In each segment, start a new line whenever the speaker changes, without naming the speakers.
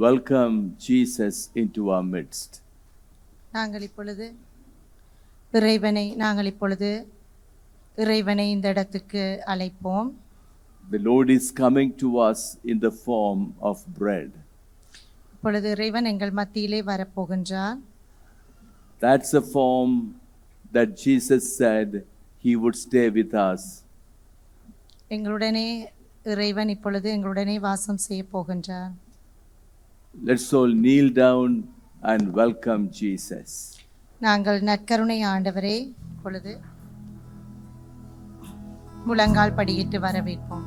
welcome Jesus into our midst.
நாங்கள் இப்பொழுது இறைவனை இந்த இடத்துக்கு அழைப்போம்.
The Lord is coming to us in the form of bread.
இப்பொழுது இறைவன் எங்கள் மத்தியிலே வரப்போகின்றார்.
That's a form that Jesus said he would stay with us.
எங்களுடனே இறைவன் இப்பொழுது எங்களுடனே வாசம் செய்ய போகின்றார்.
Let's all kneel down and welcome Jesus.
நாங்கள் நற்கருணை ஆண்டவரே இப்பொழுது முழங்கால் படியிட்டு வரவேற்போம்.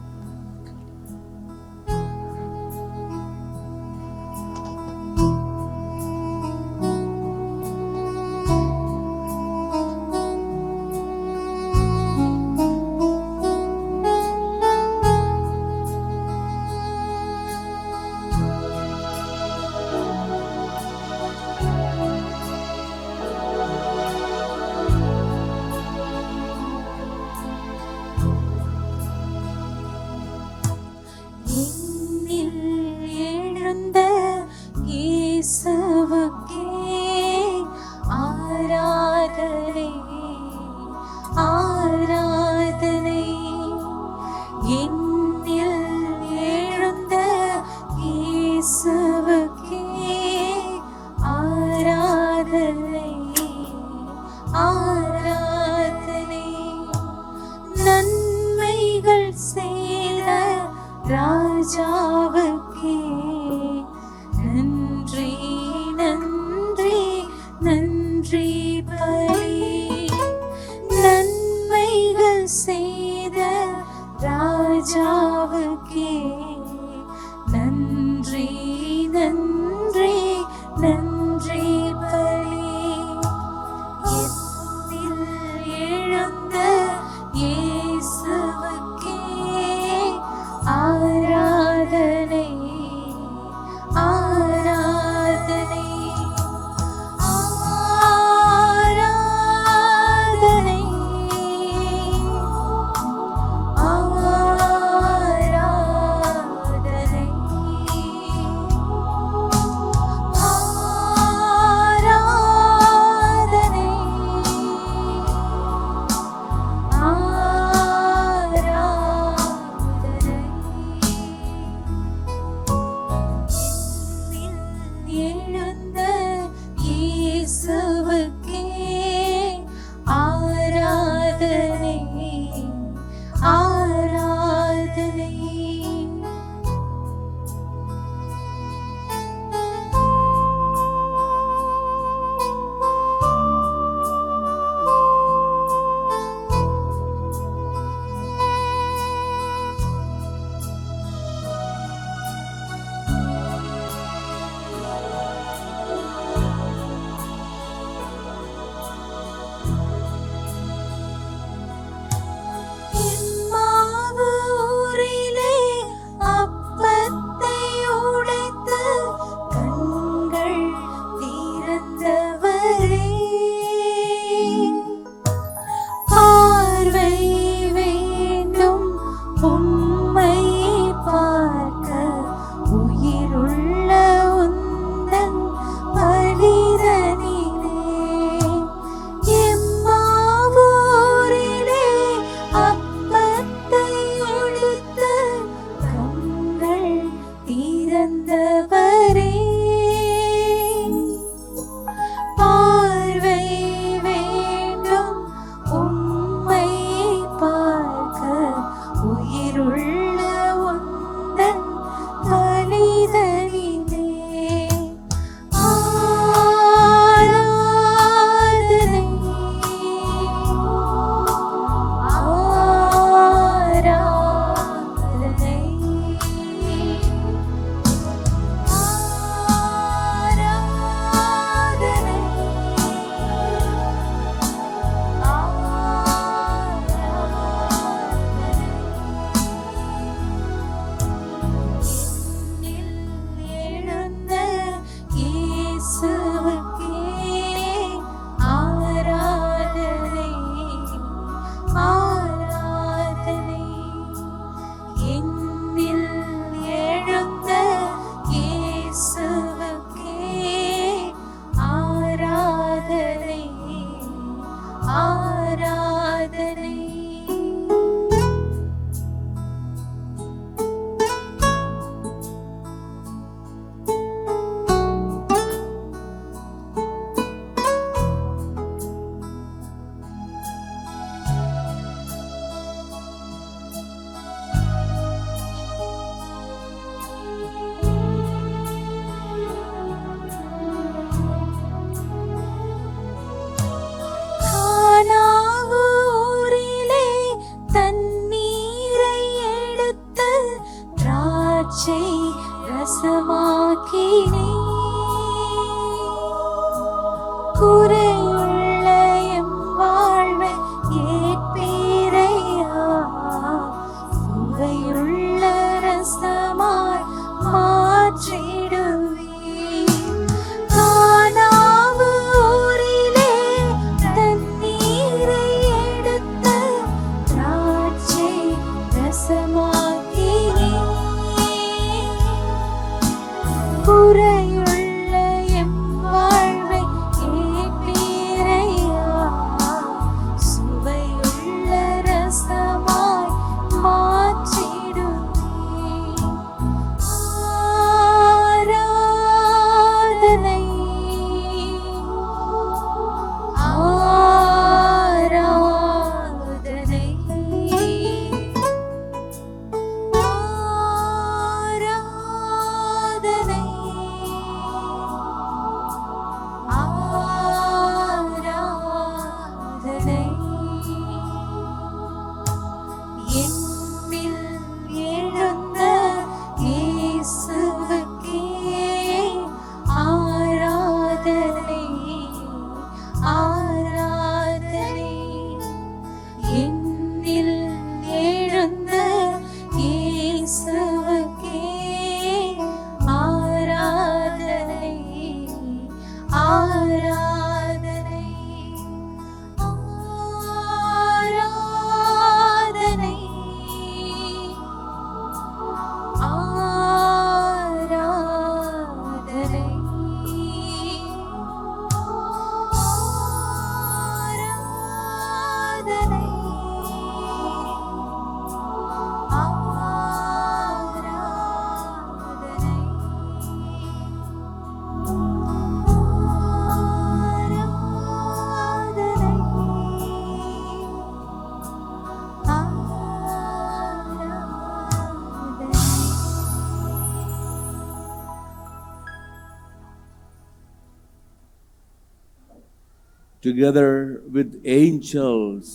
together with angels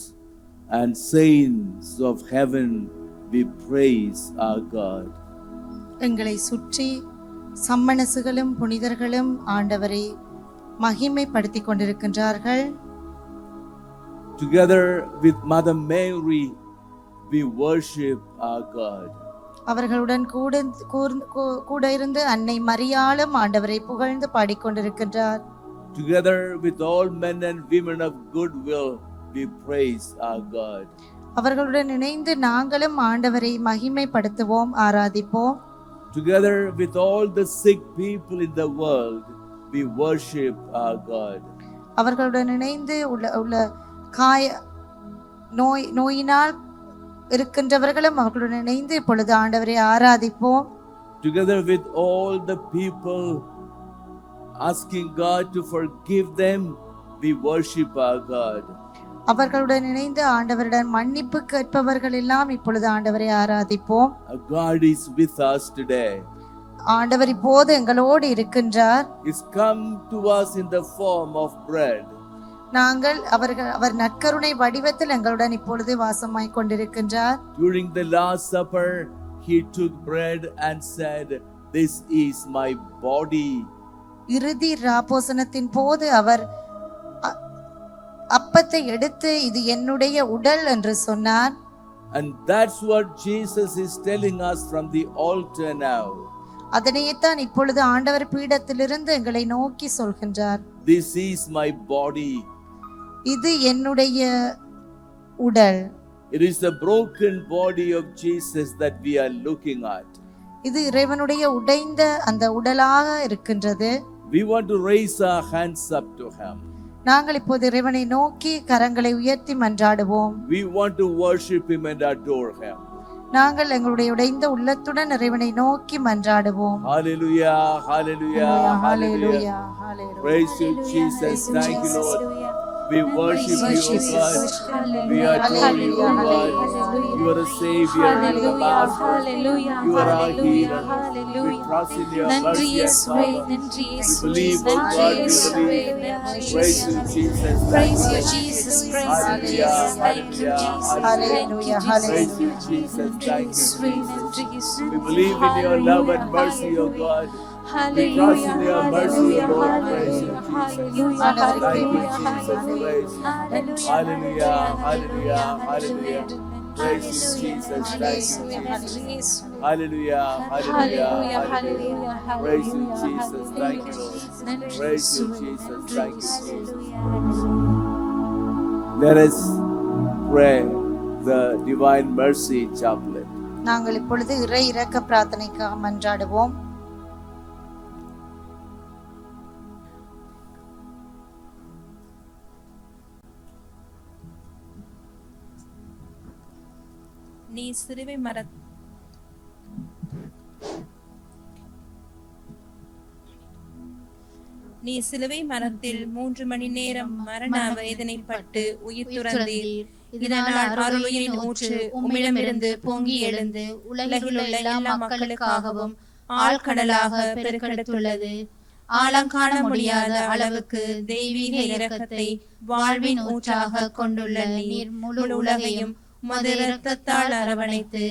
and saints of heaven, we praise our God.
எங்களை சுற்றி சம்மனசுகளும் புனிதர்களும் ஆண்டவரை மகிமைப்படுத்திக் கொண்டிருக்கின்றார்கள்.
Together with Mother Mary, we worship our God.
அவர்களுடன் கூட இருந்து அன்னை மரியாளும் ஆண்டவரை புகழ்ந்து பாடிக்கொண்டிருக்கின்றார்.
Together with all men and women of goodwill, we praise our God.
அவர்களுடன் இணைந்து நாங்களும் ஆண்டவரை மகிமைப்படுத்துவோம், ஆராதிப்போம்.
Together with all the sick people in the world, we worship our God.
அவர்களுடன் இணைந்து உள்ள நோயினால் இருக்கின்றவர்களும் அவர்களுடன் இணைந்து இப்பொழுது ஆண்டவரை ஆராதிப்போம்.
Together with all the people asking God to forgive them, we worship our God.
அவர்களுடன் இணைந்து ஆண்டவரிடம் மன்னிப்பு கேட்பவர்கள் எல்லாம் இப்பொழுது ஆண்டவரை ஆராதிப்போம்.
God is with us today.
ஆண்டவர் இப்போது எங்களோடு இருக்கின்றார்.
He's come to us in the form of bread.
அவர் நற்கருணை வடிவத்தில் எங்களுடன் இப்பொழுது வாசமாய் கொண்டிருக்கின்றார்.
During the Last Supper, he took bread and said, "This is my body."
இறுதி ராப்போசனத்தின் போது அவர் அப்பத்தை எடுத்து இது என்னுடைய உடல் என்று சொன்னார்.
And that's what Jesus is telling us from the altar now.
அதனைத்தான் இப்பொழுது ஆண்டவர் பீடத்திலிருந்து எங்களை நோக்கி சொல்கின்றார்.
This is my body.
இது என்னுடைய உடல்.
It is the broken body of Jesus that we are looking at.
இது இறைவனுடைய உடைந்த அந்த உடலாக இருக்கின்றது.
We want to raise our hands up to him.
நாங்கள் இப்போது இறைவனை நோக்கி கரங்களை உயர்த்தி மன்றாடுவோம்.
We want to worship him and adore him.
நாங்கள் எங்களுடைய உடைந்த உள்ளத்துடன் இறைவனை நோக்கி மன்றாடுவோம்.
Hallelujah, hallelujah, hallelujah. Praise you, Jesus. Thank you, Lord. We worship you, God. We adore you, God. You are a Savior, you are a Master. You are our healer. We trust in your mercy and power. We believe, oh God, we believe. Praise you, Jesus.
Praise you, Jesus. Praise you, Jesus. Thank you,
Hallelujah,
Jesus.
Praise you, Jesus. Thank you, Jesus. We
We
believe in your love and mercy, oh God. We trust in your mercy, O Lord. Praise you, Jesus. Thank you, Jesus. Praise. Hallelujah, hallelujah, hallelujah. Praise you, Jesus. Thank you, Jesus. Hallelujah, hallelujah, hallelujah. Praise you, Jesus. Thank you, Lord. Praise you, Jesus. Thank you, Jesus. Let us pray the Divine Mercy Chaplet.
நாங்கள் இப்பொழுது இறை இரக்க பிரார்த்தனைக்காக மன்றாடுவோம்.
நீ சிலுவை மரத்தில் 3 மணி நேரம் மரண வேதனைப்பட்டு உயிர் துறந்தீர். இதனால் அருளுயிரின் ஊற்று உம்மிடமிருந்து பொங்கி எழுந்து உலகிலுள்ள எல்லா மக்களுக்காகவும் ஆழ்கடலாக பெருக்கெடுத்துள்ளது. ஆழங்காண முடியாத அளவுக்கு தெய்வீக இரக்கத்தை வாழ்வின் ஊற்றாக கொண்டுள்ள நீர் முழு உலகையும் உமது இரத்தத்தால் அரவணைத்து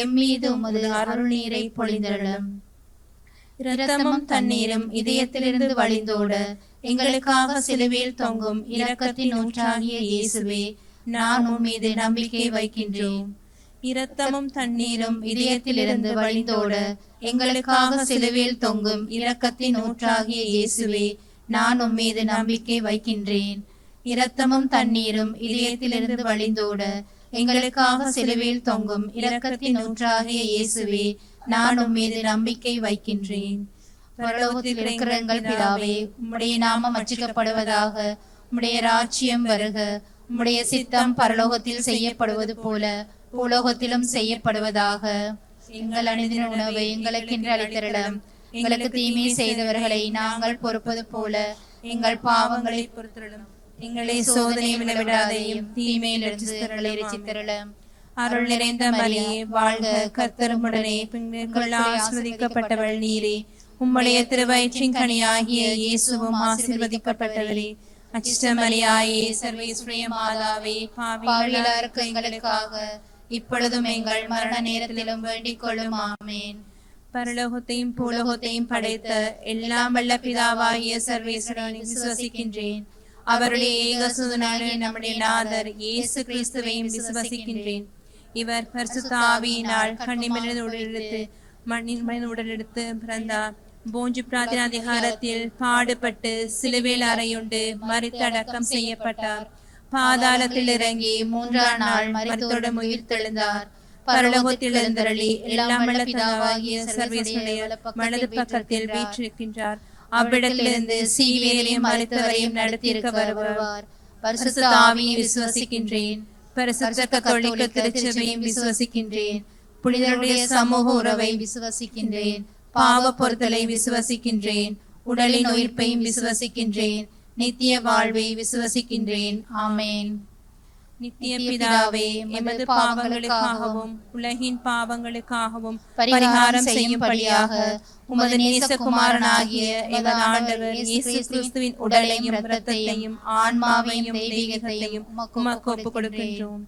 எம்மீது உமது அருள் நீரை பொழிந்தருளும். இரத்தமும் தண்ணீரும் இதயத்திலிருந்து வழிந்தோட எங்களுக்காக சிலுவையில் தொங்கும் இரக்கத்தின் ஊற்றாகிய இயேசுவே, நான் உன் மீது நம்பிக்கை வைக்கின்றேன். இரத்தமும் தண்ணீரும் இதயத்திலிருந்து வழிந்தோட எங்களுக்காக சிலுவையில் தொங்கும் இரக்கத்தின் ஊற்றாகிய இயேசுவே, நான் உன் மீது நம்பிக்கை வைக்கின்றேன். இரத்தமும் தண்ணீரும் இதயத்திலிருந்து வழிந்தோட எங்களுக்காக சிலுவையில் தொங்கும் இரக்கத்தின் ஊற்றாகிய இயேசுவே, நான் உம் மீது நம்பிக்கை வைக்கின்றேன். பரலோகத்தில் இருக்கிற எங்கள் பிதாவே, உம்முடைய நாமம் அர்ச்சிக்கப்படுவதாக. உம்முடைய ராஜ்யம் வருக. உம்முடைய சித்தம் பரலோகத்தில் செய்யப்படுவது போல பூலோகத்திலும் செய்யப்படுவதாக. எங்கள் அனுதின உணவை எங்களுக்கு இன்று அளித்தருளும். எங்களுக்கு தீமை செய்தவர்களை நாங்கள் பொறுப்பது போல எங்கள் பாவங்களை பொறுத்தருளும். எங்களை சோதனை விளைவிடாதையும் தீமையிலிருந்து ரட்சித்தருளும். அருள் நிறைந்த மரியே வாழ்க, கர்த்தர் உம்முடனே, பெண்களுக்குள் ஆசீர்வதிக்கப்பட்டவள் நீரே. உம்முடைய திருவயிற்றின் கனியாகிய இயேசுவும் ஆசீர்வதிக்கப்பட்டவரே. அச்சிஷ்டமரியாயே சர்வேஸ்வரிய மாதாவே பாவிகளாருக்கு எங்களுக்காக இப்பொழுதும் எங்கள் மரண நேரத்திலும் வேண்டிக் கொள்ளும். ஆமேன். பரலோகத்தையும் பூலோகத்தையும் படைத்த எல்லாம் வல்ல பிதாவாகிய சர்வேஸ்வரனை விசுவசிக்கின்றேன். அவருடைய ஏகசுதனான நம்முடைய நாதர் இயேசு கிறிஸ்துவையும் விசுவசிக்கின்றேன். இவர் பரிசுத்த ஆவியினால் கன்னிமரியாள் உடலெடுத்து மண்ணின் உடலெடுத்து பிறந்தார். போஞ்சு பிரார்த்தன அதிகாரத்தில் பாடுபட்டு சிலுவையில் அறையுண்டு மரித்து அடக்கம் செய்யப்பட்டார். பாதாளத்தில் இறங்கி 3ஆம் நாள் மரித்தோடு உயிர்த்தெழுந்தார். பரலோகத்தில் எழுந்தருளி எல்லாம் வல்ல பிதாவாகிய சர்வேஸ்வரனுடைய வலது பக்கத்தில் வீற்றிருக்கின்றார். அவ்விடத்திலிருந்து சீவேரையும் மரித்தவரையும் நடத்தியிருக்க வருவார். பரிசுத்த ஆவியை விசுவசிக்கின்றேன். பரிசுத்த கத்தோலிக்க திருச்சபையும் விசுவசிக்கின்றேன். புனிதருடைய சமூக உறவை விசுவசிக்கின்றேன். பாவ பொறுத்தலை விசுவசிக்கின்றேன். உடலின் உயிர்ப்பையும் விசுவசிக்கின்றேன். நித்திய வாழ்வை விசுவசிக்கின்றேன். ஆமேன். நித்திய பிதாவே, எமது பாவங்களுக்காகவும் உலகின் பாவங்களுக்காகவும் பரிகாரம் செய்யும்படியாக உமது நேசகுமாரனாகிய எமது ஆண்டவர் இயேசு கிறிஸ்துவின் உடலையும் இரத்தத்தையும் ஆன்மாவையும் தெய்வீகத்தையும் உமக்கு ஒப்புக் கொடுக்கின்றோம்.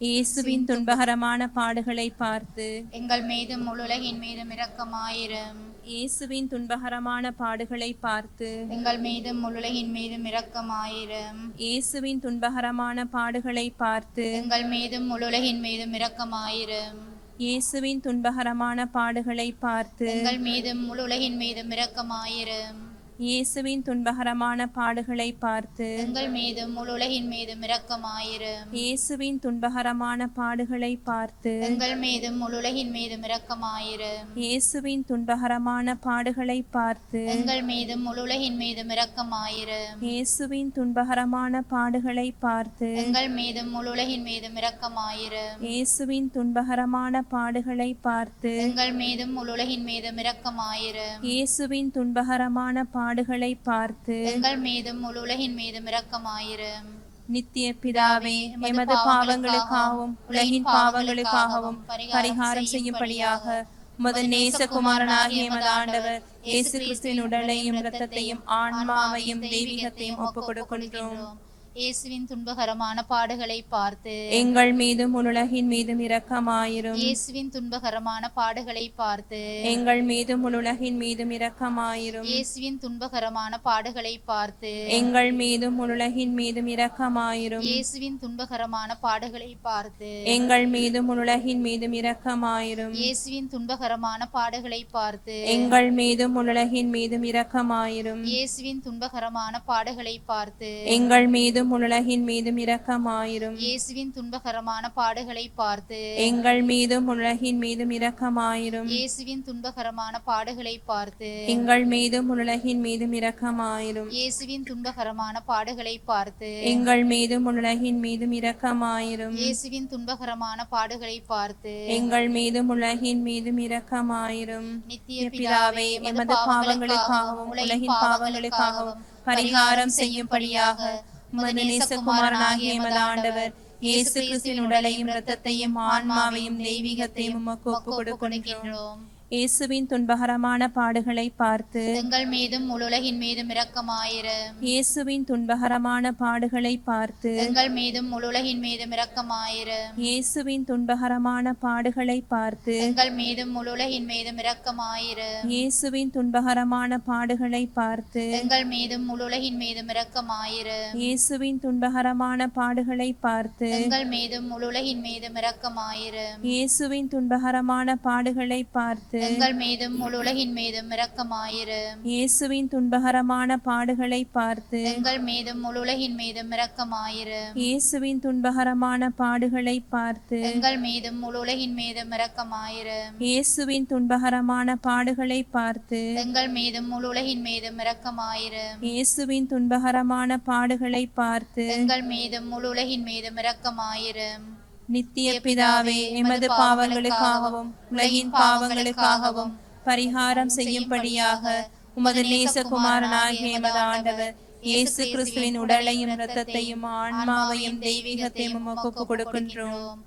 இயேசுவின் துன்பகரமான பாடுகளை பார்த்து
எங்கள் மீதும் உலகின் மீதும் இரக்கமாயிரும்.
இயேசுவின் துன்பகரமான பாடுகளை பார்த்து
எங்கள் மீதும் உலகின் மீதும் இரக்கமாயிரும்.
இயேசுவின் துன்பகரமான பாடுகளை பார்த்து
எங்கள் மீதும் உலகின் மீதும் இரக்கமாயிரும்.
இயேசுவின் துன்பகரமான பாடுகளை பார்த்து
எங்கள் மீதும் உலகின் மீதும் இரக்கமாயிரும்.
இயேசுவின் துன்பகரமான பாடுகளை பார்த்து
எங்கள் மீதும் உலகின் மீதும் இரக்கமாயிரும்.
இயேசுவின் துன்பகரமான பாடுகளை பார்த்து
எங்கள் மீதும் உலகின் மீதும் இரக்கமாயிரும்.
இயேசுவின் துன்பகரமான பாடுகளை பார்த்து
எங்கள் மீதும் உலகின் மீதும் இரக்கமாயிரும்.
இயேசுவின் துன்பகரமான பாடுகளை பார்த்து
எங்கள் மீதும் உலகின் மீதும் இரக்கமாயிரும்.
இயேசுவின் துன்பகரமான பாடுகளை பார்த்து
எங்கள் மீதும் உலகின் மீதும் இரக்கமாயிரும்.
இயேசுவின் துன்பகரமான பாடுகளை பார்த்து
எங்கள் மீதும் உலகின் மீதும் இரக்கமாயிரும்.
நித்திய பிதாவே, எமது பாவங்களுக்காகவும் உலகின் பாவங்களுக்காகவும் பரிகாரம் செய்யும்படியாக உமது நேசகுமாரனாகிய எமது ஆண்டவர் இயேசு கிறிஸ்துவின் உடலையும் இரத்தத்தையும் ஆன்மாவையும் தெய்வீகத்தையும் ஒப்புக் கொடுக்கின்றோம்.
இயேசுவின் துன்பகரமான பாடுகளை பார்த்து
எங்கள் மீதும் உலகின் மீதும் இரக்கமாயிரும்.
இயேசுவின் துன்பகரமான பாடுகளை பார்த்து
எங்கள் மீதும் உலகின் மீதும் இரக்கமாயிரும்.
இயேசுவின் துன்பகரமான பாடுகளை பார்த்து
எங்கள் மீதும் உலகின் மீதும் இரக்கமாயிரும்.
இயேசுவின் துன்பகரமான பாடுகளை பார்த்து
எங்கள் மீதும் உலகின் மீதும் இரக்கமாயிரும்.
இயேசுவின் துன்பகரமான பாடுகளை பார்த்து
எங்கள் மீதும் உலகின் மீதும் இரக்கமாயிரும்.
இயேசுவின் துன்பகரமான பாடுகளை பார்த்து
எங்கள் மீதும் உலகின் மீதும் இரக்கமாயிரும்.
இயேசுவின் துன்பகரமான பாடுகளை பார்த்து
எங்கள் மீதும் உலகின் மீதும் இரக்கமாயிரும்.
இயேசுவின் துன்பகரமான பாடுகளை பார்த்து
எங்கள் மீதும் உலகின் மீதும் இரக்கமாயிரும்.
இயேசுவின் துன்பகரமான பாடுகளை பார்த்து
எங்கள் மீதும் உலகின் மீதும் இரக்கமாயிரும்.
இயேசுவின் துன்பகரமான பாடுகளை பார்த்து
எங்கள் மீதும் உலகின் மீதும் இரக்கமாயிரும்.
நித்திய
பிதாவே, எமது பாவங்களுக்காகவும் உலகின் பாவங்களுக்காகவும் பரிகாரம் செய்யும்படியாக உமது நேசகுமாரனாகிய எமது ஆண்டவர் இயேசு கிறிஸ்துவின் உடலையும் இரத்தத்தையும் ஆன்மாவையும் தெய்வீகத்தையும் உமக்கு ஒப்புக் கொடுக்கின்றோம். இயேசுவின் துன்பகரமான பாடுகளை பார்த்து
எங்கள் மீதும் உலகின் மீதும் இரக்கமாயிரும்.
இயேசுவின் துன்பகரமான பாடுகளை பார்த்து
எங்கள் மீதும் உலகின் மீதும் இரக்கமாயிரும்.
இயேசுவின் துன்பகரமான பாடுகளை பார்த்து
எங்கள் மீதும் உலகின் மீதும் இரக்கமாயிரும்.
இயேசுவின் துன்பகரமான பாடுகளை பார்த்து
எங்கள் மீதும் உலகின் மீதும் இரக்கமாயிரும்.
இயேசுவின் துன்பகரமான பாடுகளை பார்த்து
எங்கள் மீதும் உலகின் மீதும் இரக்கமாயிரும்.
இயேசுவின் துன்பகரமான பாடுகளை பார்த்து
எங்கள் மீதும் உலகின் மீதும் இரக்கமாயிரும்.
இயேசுவின் துன்பகரமான பாடுகளை பார்த்து
எங்கள் மீதும் உலகின் மீதும் இரக்கமாயிரும்.
இயேசுவின் துன்பகரமான பாடுகளை பார்த்து
எங்கள் மீதும் உலகின் மீதும் இரக்கமாயிரும்.
இயேசுவின் துன்பகரமான பாடுகளை பார்த்து
எங்கள் மீதும் உலகின் மீதும் இரக்கமாயிரும்.
இயேசுவின் துன்பகரமான பாடுகளை பார்த்து
எங்கள் மீதும் உலகின் மீதும் இரக்கமாயிரும்.
நித்திய பிதாவே, எமது பாவங்களுக்காகவும் உலகின் பாவங்களுக்காகவும் பரிகாரம் செய்யும்படியாக உமது நேசகுமாரனாகிய எமது ஆண்டவர் இயேசு கிறிஸ்துவின் உடலையும் இரத்தத்தையும் ஆன்மாவையும் தெய்வீகத்தையும் உமக்கு ஒப்புக் கொடுக்கின்றோம்.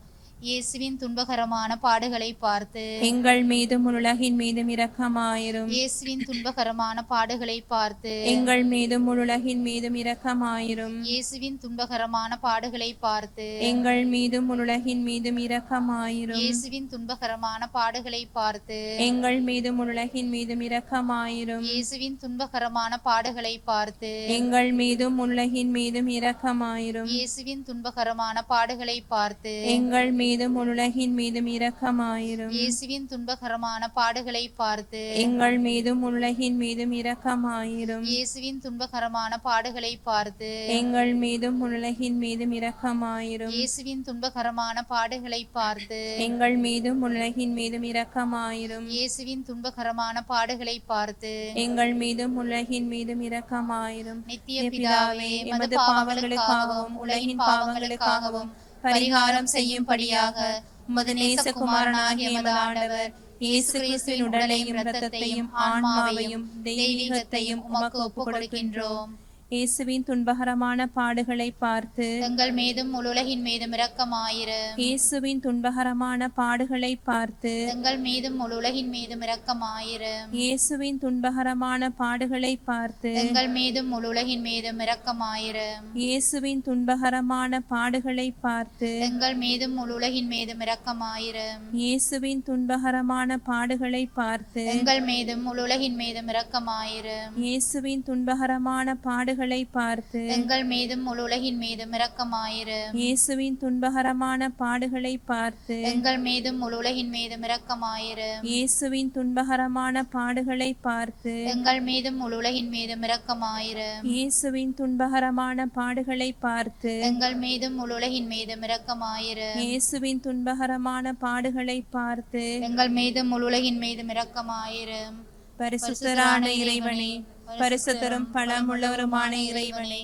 இயேசுவின் துன்பகரமான பாடுகளை பார்த்து
எங்கள் மீதும் உலகின் மீதும் இரக்கமாயிரும்.
இயேசுவின் துன்பகரமான பாடுகளை பார்த்து
எங்கள் மீதும் உலகின் மீதும் இரக்கமாயிரும்.
இயேசுவின் துன்பகரமான பாடுகளை பார்த்து
எங்கள் மீதும் உலகின் மீதும் இரக்கமாயிரும்.
இயேசுவின் துன்பகரமான பாடுகளை பார்த்து
எங்கள் மீதும் உலகின் மீதும் இரக்கமாயிரும்.
இயேசுவின் துன்பகரமான பாடுகளை பார்த்து
எங்கள் மீதும் உலகின் மீதும் இரக்கமாயிரும்.
இயேசுவின் துன்பகரமான பாடுகளை பார்த்து
எங்கள் மீதும் உலகின் மீதும் இரக்கமாயிரும்.
இயேசுவின் துன்பகரமான பாடுகளை பார்த்து
எங்கள் மீதும் உலகின் மீதும் இரக்கமாயிரும்.
இயேசுவின் துன்பகரமான பாடுகளை பார்த்து
எங்கள் மீதும் உலகின் மீதும் இரக்கமாயிரும்.
இயேசுவின் துன்பகரமான பாடுகளை பார்த்து
எங்கள் மீதும் உலகின் மீதும் இரக்கமாயிரும்.
இயேசுவின் துன்பகரமான பாடுகளை பார்த்து
எங்கள் மீதும் உலகின் மீதும் இரக்கமாயிரும்.
நித்திய பிதாவே, எமது பாவங்களுக்காகவும் உலகின் பாவங்களுக்காகவும் பரிகாரம் செய்யும்படியாக உமது நேசகுமாரனாகிய எமது ஆண்டவர் இயேசு கிறிஸ்துவின் உடலையும் இரத்தத்தையும் ஆன்மாவையும் தெய்வீகத்தையும் உமக்கு ஒப்புக் கொடுக்கின்றோம்.
இயேசுவின் துன்பகரமான பாடுகளை பார்த்து
எங்கள் மீதும் உலகின் மீதும் இரக்கமாயிரும்.
இயேசுவின் துன்பகரமான பாடுகளை பார்த்து
எங்கள் மீதும் உலகின் மீதும் இரக்கமாயிரும்.
இயேசுவின் துன்பகரமான பாடுகளை பார்த்து
எங்கள் மீதும் உலகின் மீதும் இரக்கமாயிரும்.
இயேசுவின் துன்பகரமான பாடுகளை பார்த்து
எங்கள் மீதும் உலகின் மீதும் இரக்கமாயிரும்.
இயேசுவின் துன்பகரமான பாடுகளை பார்த்து
எங்கள் மீதும் உலகின் மீதும் இரக்கமாயிரும்.
இயேசுவின் துன்பகரமான பாடுகளை பார்த்து
எங்கள் மீதும் உலகின் மீதும் இரக்கமாயிரும்.
இயேசுவின் துன்பகரமான பாடுகளை பார்த்து
எங்கள் மீதும் உலகின் மீதும் இரக்கமாயிரும்.
இயேசுவின் துன்பகரமான பாடுகளை பார்த்து
எங்கள் மீதும் உலகின் மீதும் இரக்கமாயிரும்.
இயேசுவின் துன்பகரமான பாடுகளை பார்த்து
எங்கள் மீதும் உலகின் மீதும் இரக்கமாயிரும்.
இயேசுவின் துன்பகரமான பாடுகளை பார்த்து
எங்கள் மீதும் உலகின் மீதும் இரக்கமாயிரும்.
பரிசுத்தரான இறைவனே, பரிசுத்தரும் பலமுள்ளவருமான இறைவனே,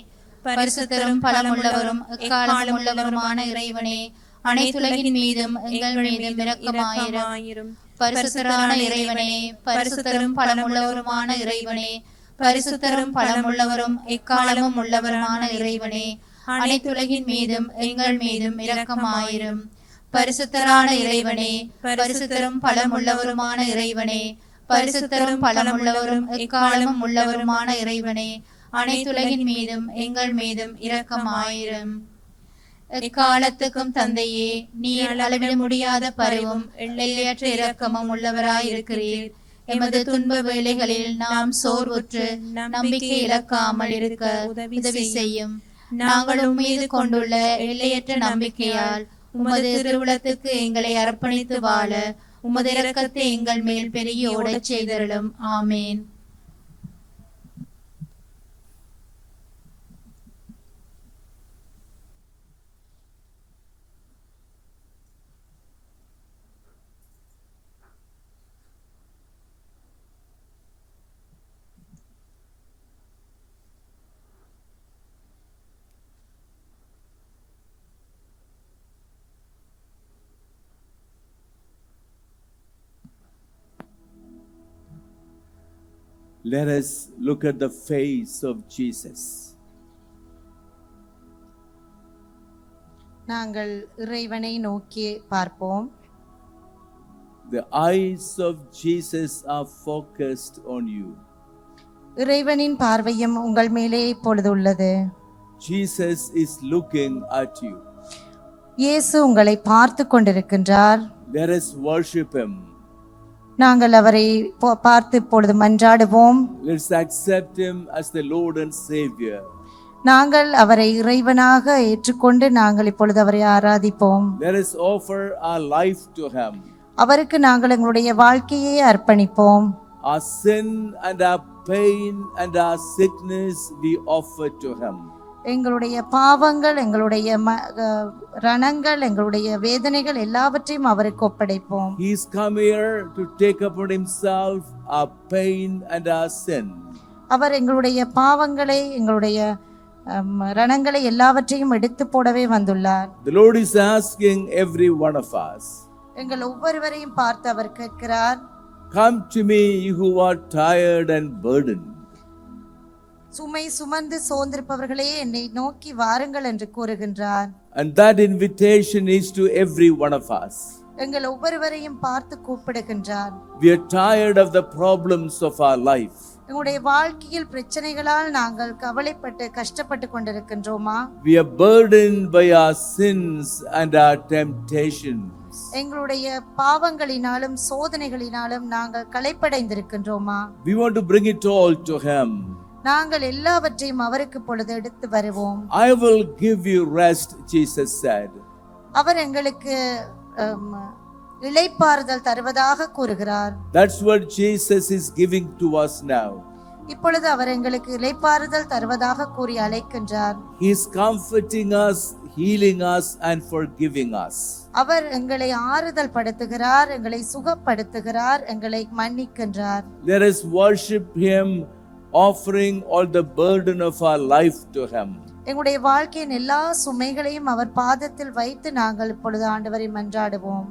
பரிசுத்தரும் பலமுள்ளவரும் எக்காலம் உள்ளவருமான இறைவனே, அனைத்துலகின் மீதும் எங்கள் மீதும் இரக்கமாயிரும். பரிசுத்தரான இறைவனே, பரிசுத்தரும் பலமுள்ளவருமான இறைவனே, பரிசுத்தரும் பலமுள்ளவரும் எக்காலமும் உள்ளவருமான இறைவனே, அனைத்துலகின் மீதும் எங்கள் மீதும் இரக்கமாயிரும். பரிசுத்தரான இறைவனே, பரிசுத்தரும் பலமுள்ளவருமான இறைவனே, பரிசுத்தரும் பலமுள்ளவரும் எக்காலமும் உள்ளவருமான இறைவனே, அனைத்துலகின் மீதும் எங்கள் மீதும் இரக்கமாயிரும். எக்காலத்துக்கும் தந்தையே, நீர் அளவிட முடியாத பரிவும் எல்லையற்ற இரக்கமும் உள்ளவராயிருக்கிறீர். எமது துன்ப வேளைகளில் நாம் சோர்வுற்று நம்பிக்கை இழக்காமல் இருக்க உதவி செய்யும். நாங்கள் உம்மீது கொண்டுள்ள எல்லையற்ற நம்பிக்கையால் உமது திருவுளத்துக்கு எங்களை அர்ப்பணித்து வாழ உமது இரக்கத்தை எங்கள் மேல் பெருகி ஓடச் செய்தருளும். ஆமேன்.
Let us look at the face of Jesus.
நாங்கள் இறைவனை நோக்கி பார்ப்போம்.
The eyes of Jesus are focused on you.
இறைவனின் பார்வையும் உங்கள் மேலே இப்பொழுது உள்ளது.
Jesus is looking at you.
இயேசு உங்களை பார்த்து கொண்டிருக்கின்றார்.
Let us worship him.
நாங்கள் அவரை பார்த்து இப்பொழுது மன்றாடுவோம்.
Let's accept him as the Lord and Savior.
நாங்கள் அவரை இறைவனாக ஏற்றுக்கொண்டு நாங்கள் இப்பொழுது அவரை ஆராதிப்போம்.
Let us offer our life to him.
அவருக்கு நாங்கள் எங்களுடைய வாழ்க்கையை அர்ப்பணிப்போம்.
Our sin and our pain and our sickness we offer to him.
எங்களுடைய பாவங்கள், எங்களுடைய ரணங்கள், எங்களுடைய வேதனைகள் எல்லாவற்றையும் அவருக்கு ஒப்படைப்போம்.
He is come here to take upon himself our pain and our sin.
அவர் எங்களுடைய பாவங்களை, எங்களுடைய ரணங்களை எல்லாவற்றையும் எடுத்து போடவே வந்துள்ளார்.
The Lord is asking every one of us.
எங்கள் ஒவ்வொருவரையும் பார்த்து அவர் கேட்கிறார்,
Come to me, you who are tired and burdened.
சுமை சுமந்து சோர்ந்திருப்பவர்களே என்னை நோக்கி வாருங்கள் என்று கூறுகின்றார்.
And that invitation is to every one of us.
எங்கள் ஒவ்வொருவரையும் பார்த்து கூப்பிடுகின்றார்.
We are tired of the problems of our life.
எங்களுடைய வாழ்க்கையில் பிரச்சனைகளால் நாங்கள் கவலைப்பட்டு கஷ்டப்பட்டு கொண்டிருக்கின்றோமா?
We are burdened by our sins and our temptations.
எங்களுடைய பாவங்களினாலும் சோதனைகளினாலும் நாங்கள் களைப்படைந்திருக்கின்றோமா?
We want to bring it all to Him.
நாங்கள் எல்லாவற்றையும் அவருக்கு பொழுது எடுத்து வருவோம்.
I will give you rest, Jesus said.
அவர் எங்களுக்கு இளைப்பாறுதல் தருவதாக கூறுகிறார்.
That's what Jesus is giving to us now.
இப்பொழுது அவர் எங்களுக்கு இளைப்பாறுதல் தருவதாக கூறி அழைக்கின்றார்.
He is comforting us, healing us and forgiving us.
அவர் எங்களை ஆறுதல் படுத்துகிறார், எங்களை சுகப்படுத்துகிறார், எங்களை மன்னிக்கின்றார்.
Let us worship Him, offering all the burden of our life to Him.
எங்களுடைய வாழ்க்கையின் எல்லா சுமைகளையும் அவர் பாதத்தில் வைத்து நாங்கள் இப்பொழுது ஆண்டவரை மன்றாடுவோம்.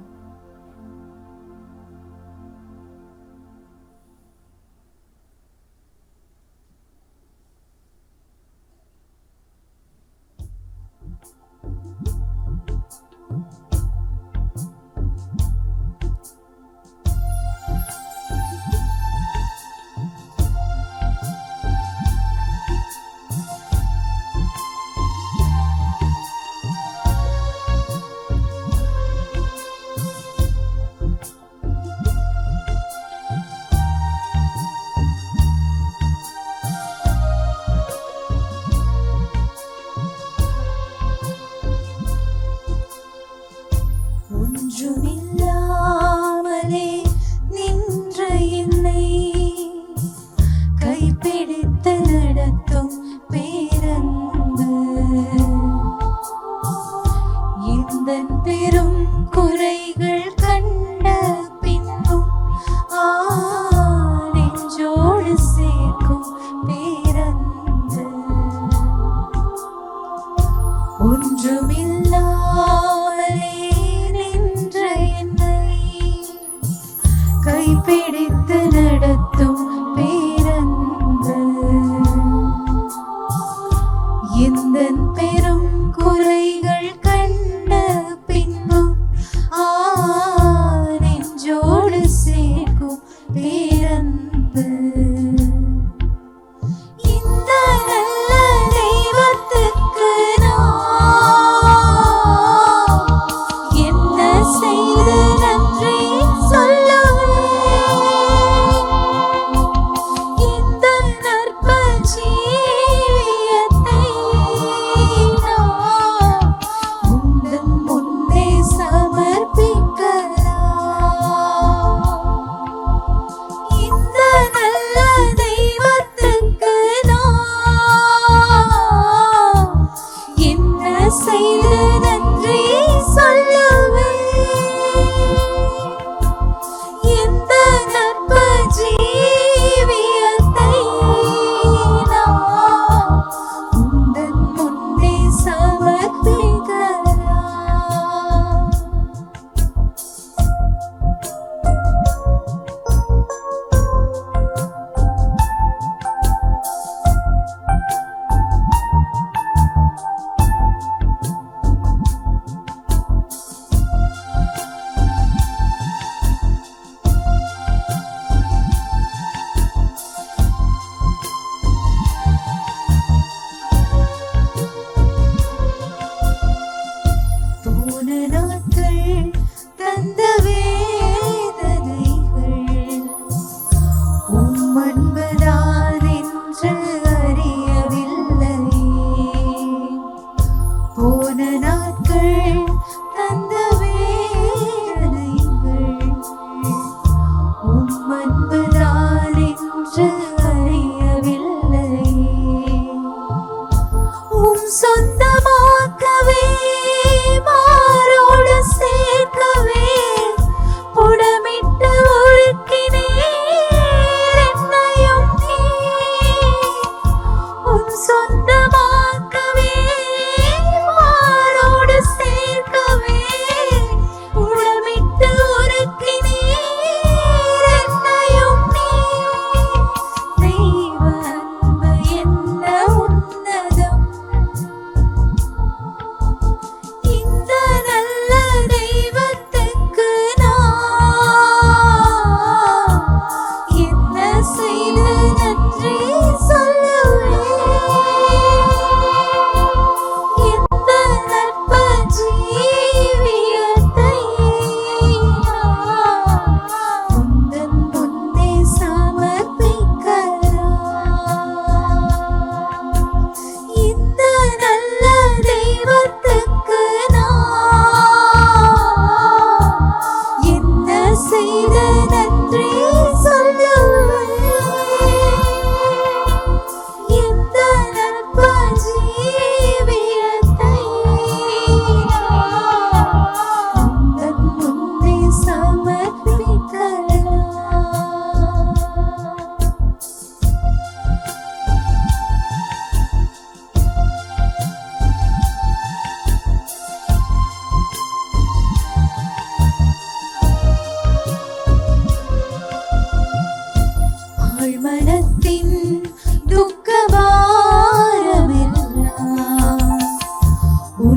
ஒன்றுமில்லாமலே நின்ற என்னை கைப்பிடித்து நடத்தும் பேரன்பு, எந்தன் பெரும் குறைகள் கண்ட பின்னும் நெஞ்சோடு சேர்க்கும் பேரன்பு. ஒன்றுமில்லாமலே கைப்பிடித்து நடத்தும் பேரன்பு, எந்தன் பெரும் குறைகள் கண்ட பின்னும் நெஞ்சோடு சேர்க்கும் பேரன்பு. இந்த நல்ல தெய்வத்துக்கு நான் என்ன செய்து நன்றி சொந்தமாக்கவே மாரோடு சேர்க்கவே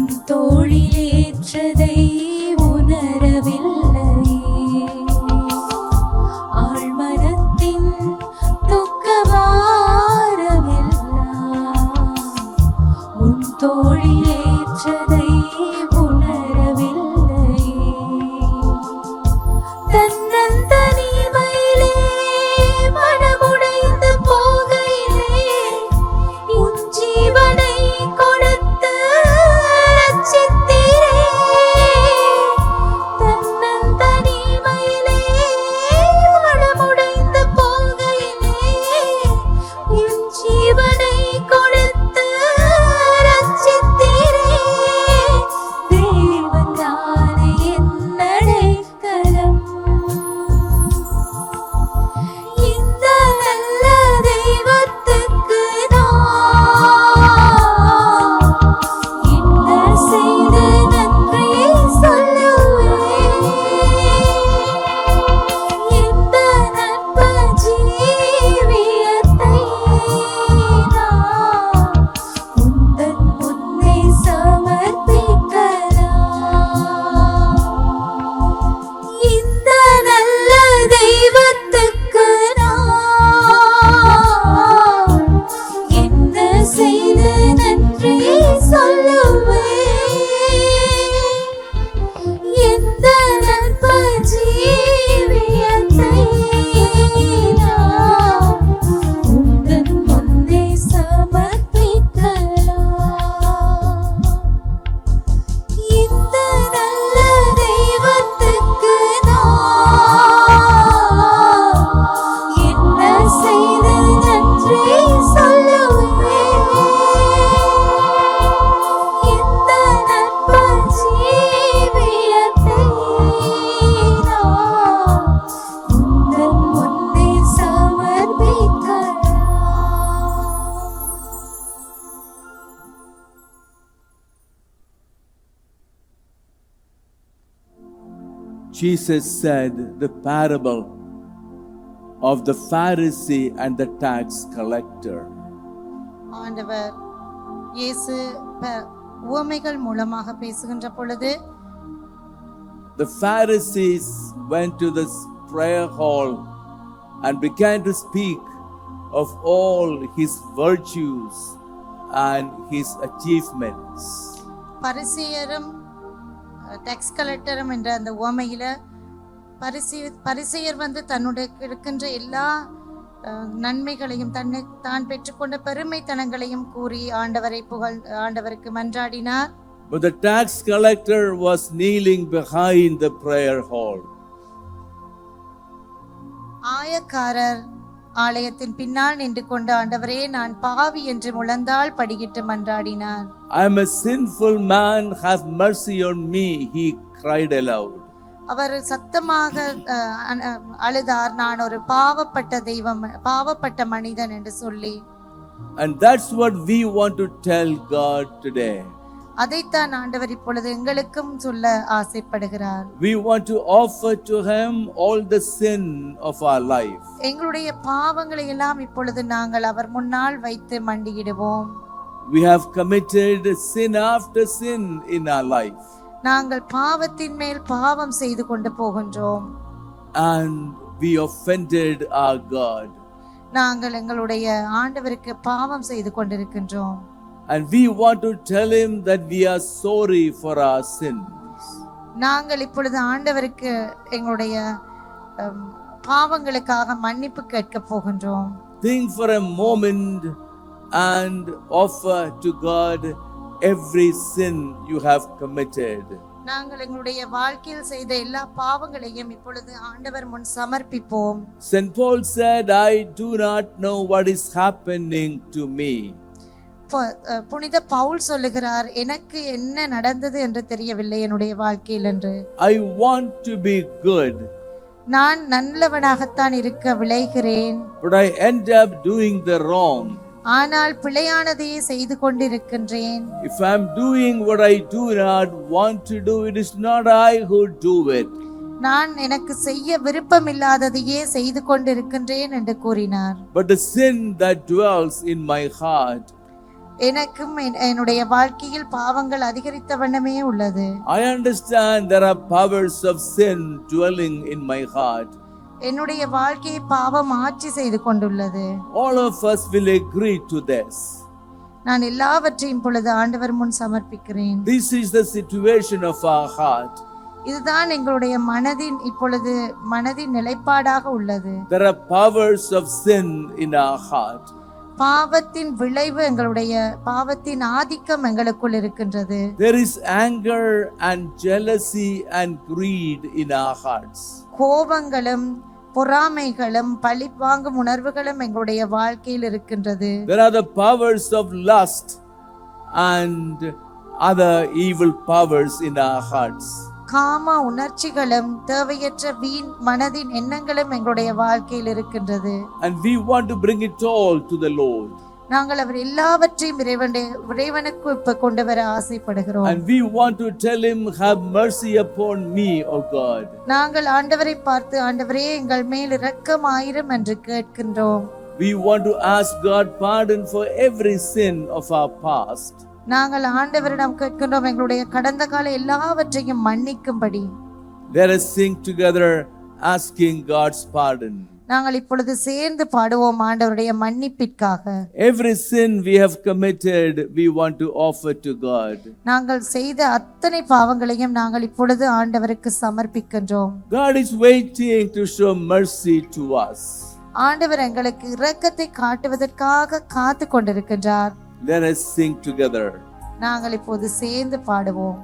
உன் தோளிலேற்றதை உணரவில்லை. ஆழ்மனத்தின் துக்கபாரமெல்லாம் உன் தோளிலேற்றதை உணரவில்லை. தன்னந்தனிமையிலே மனமுடைந்து போகையிலே உன் ஜீவனை கொடுத்து ரட்சித்தீரே. தன்னந்தனிமையிலே மனமுடைந்து போகையிலே உன் ஜீவனை கொடுத்து ரட்சித்தீரே. தேவன் தானே என் அடைக்கலம். இந்த நல்ல தெய்வத்துக்கு நான் என்ன செய்து நன்றி சொல்லுவேன். இந்த நட்பு ஜீவியத்தை நான் உந்தன் முன்னே சமர்ப்பிக்கலாம். இந்த நல்ல தெய்வத்துக்கு நான் என்ன செய்து நன்றி சொல்லுவேன். எந்த நட்பு ஜீவியத்தை நான் உந்தன் முன்னே சமர்ப்பிக்கலாம். இந்த நல்ல தெய்வத்துக்கு நான் என்ன செய்து நன்றி சொல்லுவேன். இந்த நட்பு ஜீவியத்தை நான் உந்தன் முன்னே சமர்ப்பிக்கலாம்.
Jesus said the parable of the Pharisee and the tax collector.
ஆண்டவர் இயேசு உவமைகள் மூலமாக பேசுகின்ற பொழுது
The Pharisees went to this prayer hall and began to speak of all his virtues and his achievements.
பரிசேயரும் டேக்ஸ் கலெக்டரும் என்ற அந்த உவமையில பரிசேயர் வந்து தன்னுடைய இருக்கின்ற எல்லா நன்மைகளையும் தான் பெற்றுக்கொண்ட பெருமைத்தனங்களையும் கூறி ஆண்டவருக்கு மன்றாடினார்.
But the tax collector was kneeling behind the prayer hall.
ஆயக்காரர் ஆலயத்தின் பின்னால் நின்று கொண்டு ஆண்டவரே நான் பாவி என்று முழந்தாள் படியிட்டு மன்றாடினார்.
I am a sinful man, have mercy on me, he cried aloud.
அவர் சத்தமாக அழுதார், நான் ஒரு பாவப்பட்ட மனிதன் என்று சொல்லி.
And that's what we want to tell God today.
அதைத்தான் ஆண்டவர் இப்பொழுது எங்களுக்கும் சொல்ல ஆசைப்படுகிறார்.
We want to offer to him all the sin of our life.
எங்களுடைய பாவங்களை எல்லாம் இப்பொழுது நாங்கள் அவர் முன்னால் வைத்து மண்டியிடுவோம்.
We have committed sin after sin in our life.
நாங்கள் பாவத்தின் மேல் பாவம் செய்து கொண்டு போகின்றோம்.
And we offended our God.
நாங்கள் எங்களுடைய ஆண்டவருக்கு பாவம் செய்து கொண்டிருக்கின்றோம்.
And we want to tell him that we are sorry for our sins.
நாங்கள் இப்பொழுது ஆண்டவருக்கு எங்களுடைய பாவங்களுக்காக மன்னிப்பு கேட்க போகின்றோம்.
Think for a moment and offer to God every sin you have committed.
நாங்கள் எங்களுடைய வாழ்க்கையில் செய்த எல்லா பாவங்களையும் இப்பொழுது ஆண்டவர் முன் சமர்ப்பிப்போம்.
St. Paul said, I do not know what is happening to me.
புனித பவுல் சொல்லுகிறார், எனக்கு என்ன நடந்தது என்று தெரியவில்லை என்னுடைய வாழ்க்கையில் என்று.
I want to be good.
நான் நல்லவனாகத்தான் இருக்க விளைகிறேன்.
But I end up doing the wrong.
ஆனால் பிழையானதையே செய்து கொண்டிருக்கின்றேன்.
If I am doing what I do not want to do, it is not I who do it.
நான் எனக்கு செய்ய விருப்பமில்லாததையே செய்து கொண்டிருக்கின்றேன் என்று கூறினார்.
But the sin that dwells in my heart.
எனக்கும் என்னுடைய வாழ்க்கையில் பாவங்கள் அதிகரித்த வண்ணமே உள்ளது.
I understand there are powers of sin dwelling in my heart.
என்னுடைய வாழ்க்கையை பாவம் ஆட்சி செய்து கொண்டுள்ளது.
All of us will agree to this.
நான் எல்லாவற்றையும் பொழுது ஆண்டவர் முன் சமர்ப்பிக்கிறேன்.
This is the situation of our heart.
இதுதான் எங்களுடைய மனதின் நிலைப்பாடாக உள்ளது.
There are powers of sin in our heart.
பாவத்தின் விளைவு பாவத்தின் ஆதிக்கம் எங்களுக்குள் இருக்கின்றது.
There is anger and jealousy and greed in our hearts.
கோபங்களும் பொறாமைகளும் பழி வாங்கும் உணர்வுகளும் எங்களுடைய வாழ்க்கையில் இருக்கின்றது.
There are the powers of lust and other evil powers in our hearts.
காம உணர்ச்சிகளும் தேவையற்ற வீண் மனதின் எண்ணங்களும் எங்களுடைய வாழ்க்கையில் இருக்கின்றது.
And we want to bring it all to the Lord.
நாங்கள் அவர் எல்லாவற்றையும் இறைவனுக்கு கொண்டு வர ஆசைப்படுகிறோம்.
And we want to tell him, have mercy upon me, O God.
நாங்கள் ஆண்டவரை பார்த்து, ஆண்டவரே எங்கள் மேல் இரக்கமாயிரும் என்று கேட்கின்றோம்.
We want to ask God pardon for every sin of our past.
நாங்கள் ஆண்டவரிடம் கேட்கின்றோம் எங்களுடைய கடந்த கால எல்லாவற்றையும் மன்னிக்கும்படி.
Let us sing together asking God's pardon.
நாங்கள் இப்பொழுது சேர்ந்து பாடுவோம் ஆண்டவருடைய மன்னிப்பிற்காக.
Every sin we have committed we want to offer to God.
நாங்கள் செய்த அத்தனை பாவங்களையும் நாங்கள் இப்பொழுது ஆண்டவருக்கு சமர்ப்பிக்கின்றோம்.
God is waiting to show mercy to us.
ஆண்டவர் எங்களுக்கு இரக்கத்தை காட்டுவதற்காக காத்து கொண்டிருக்கின்றார்.
Let us sing together.
நாங்கள் இப்போது சேர்ந்து பாடுவோம்.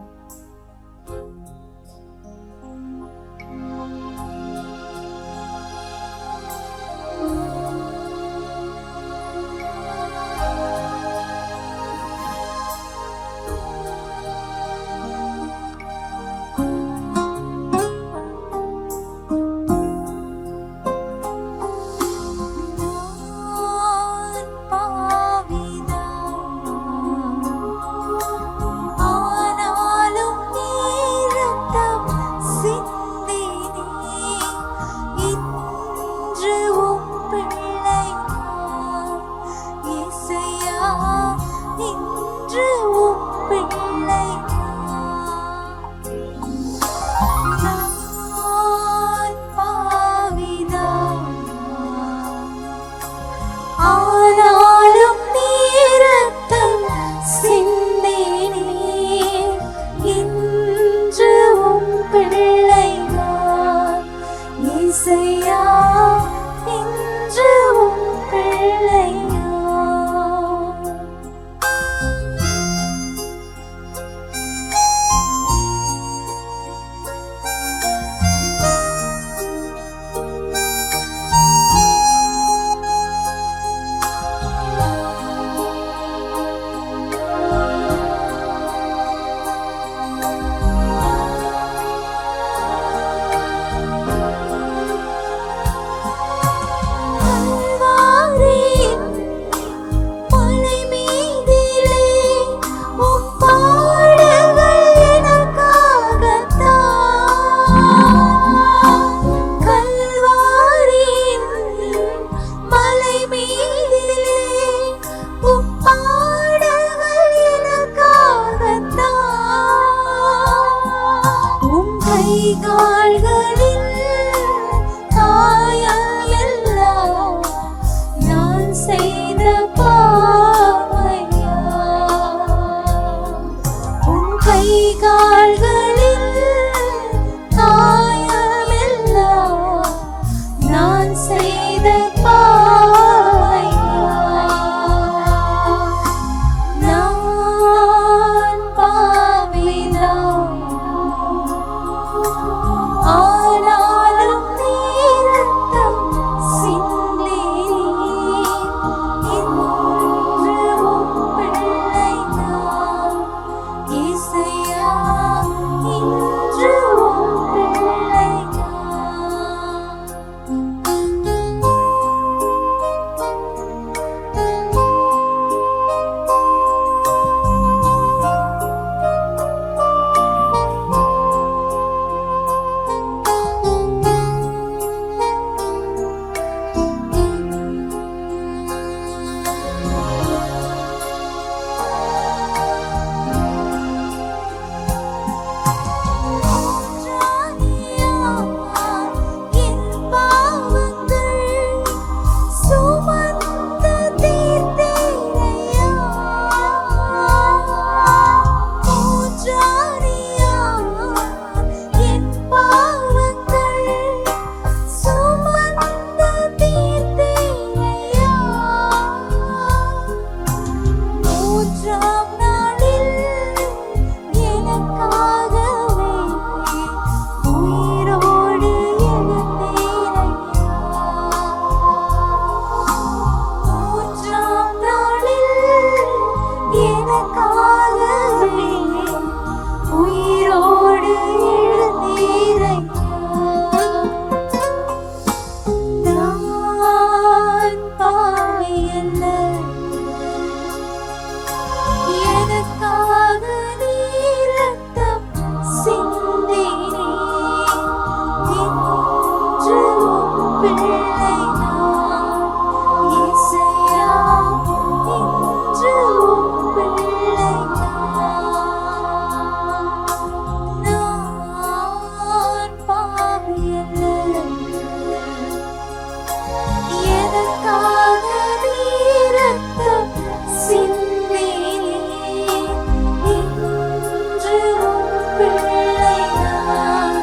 பிள்ளைதான்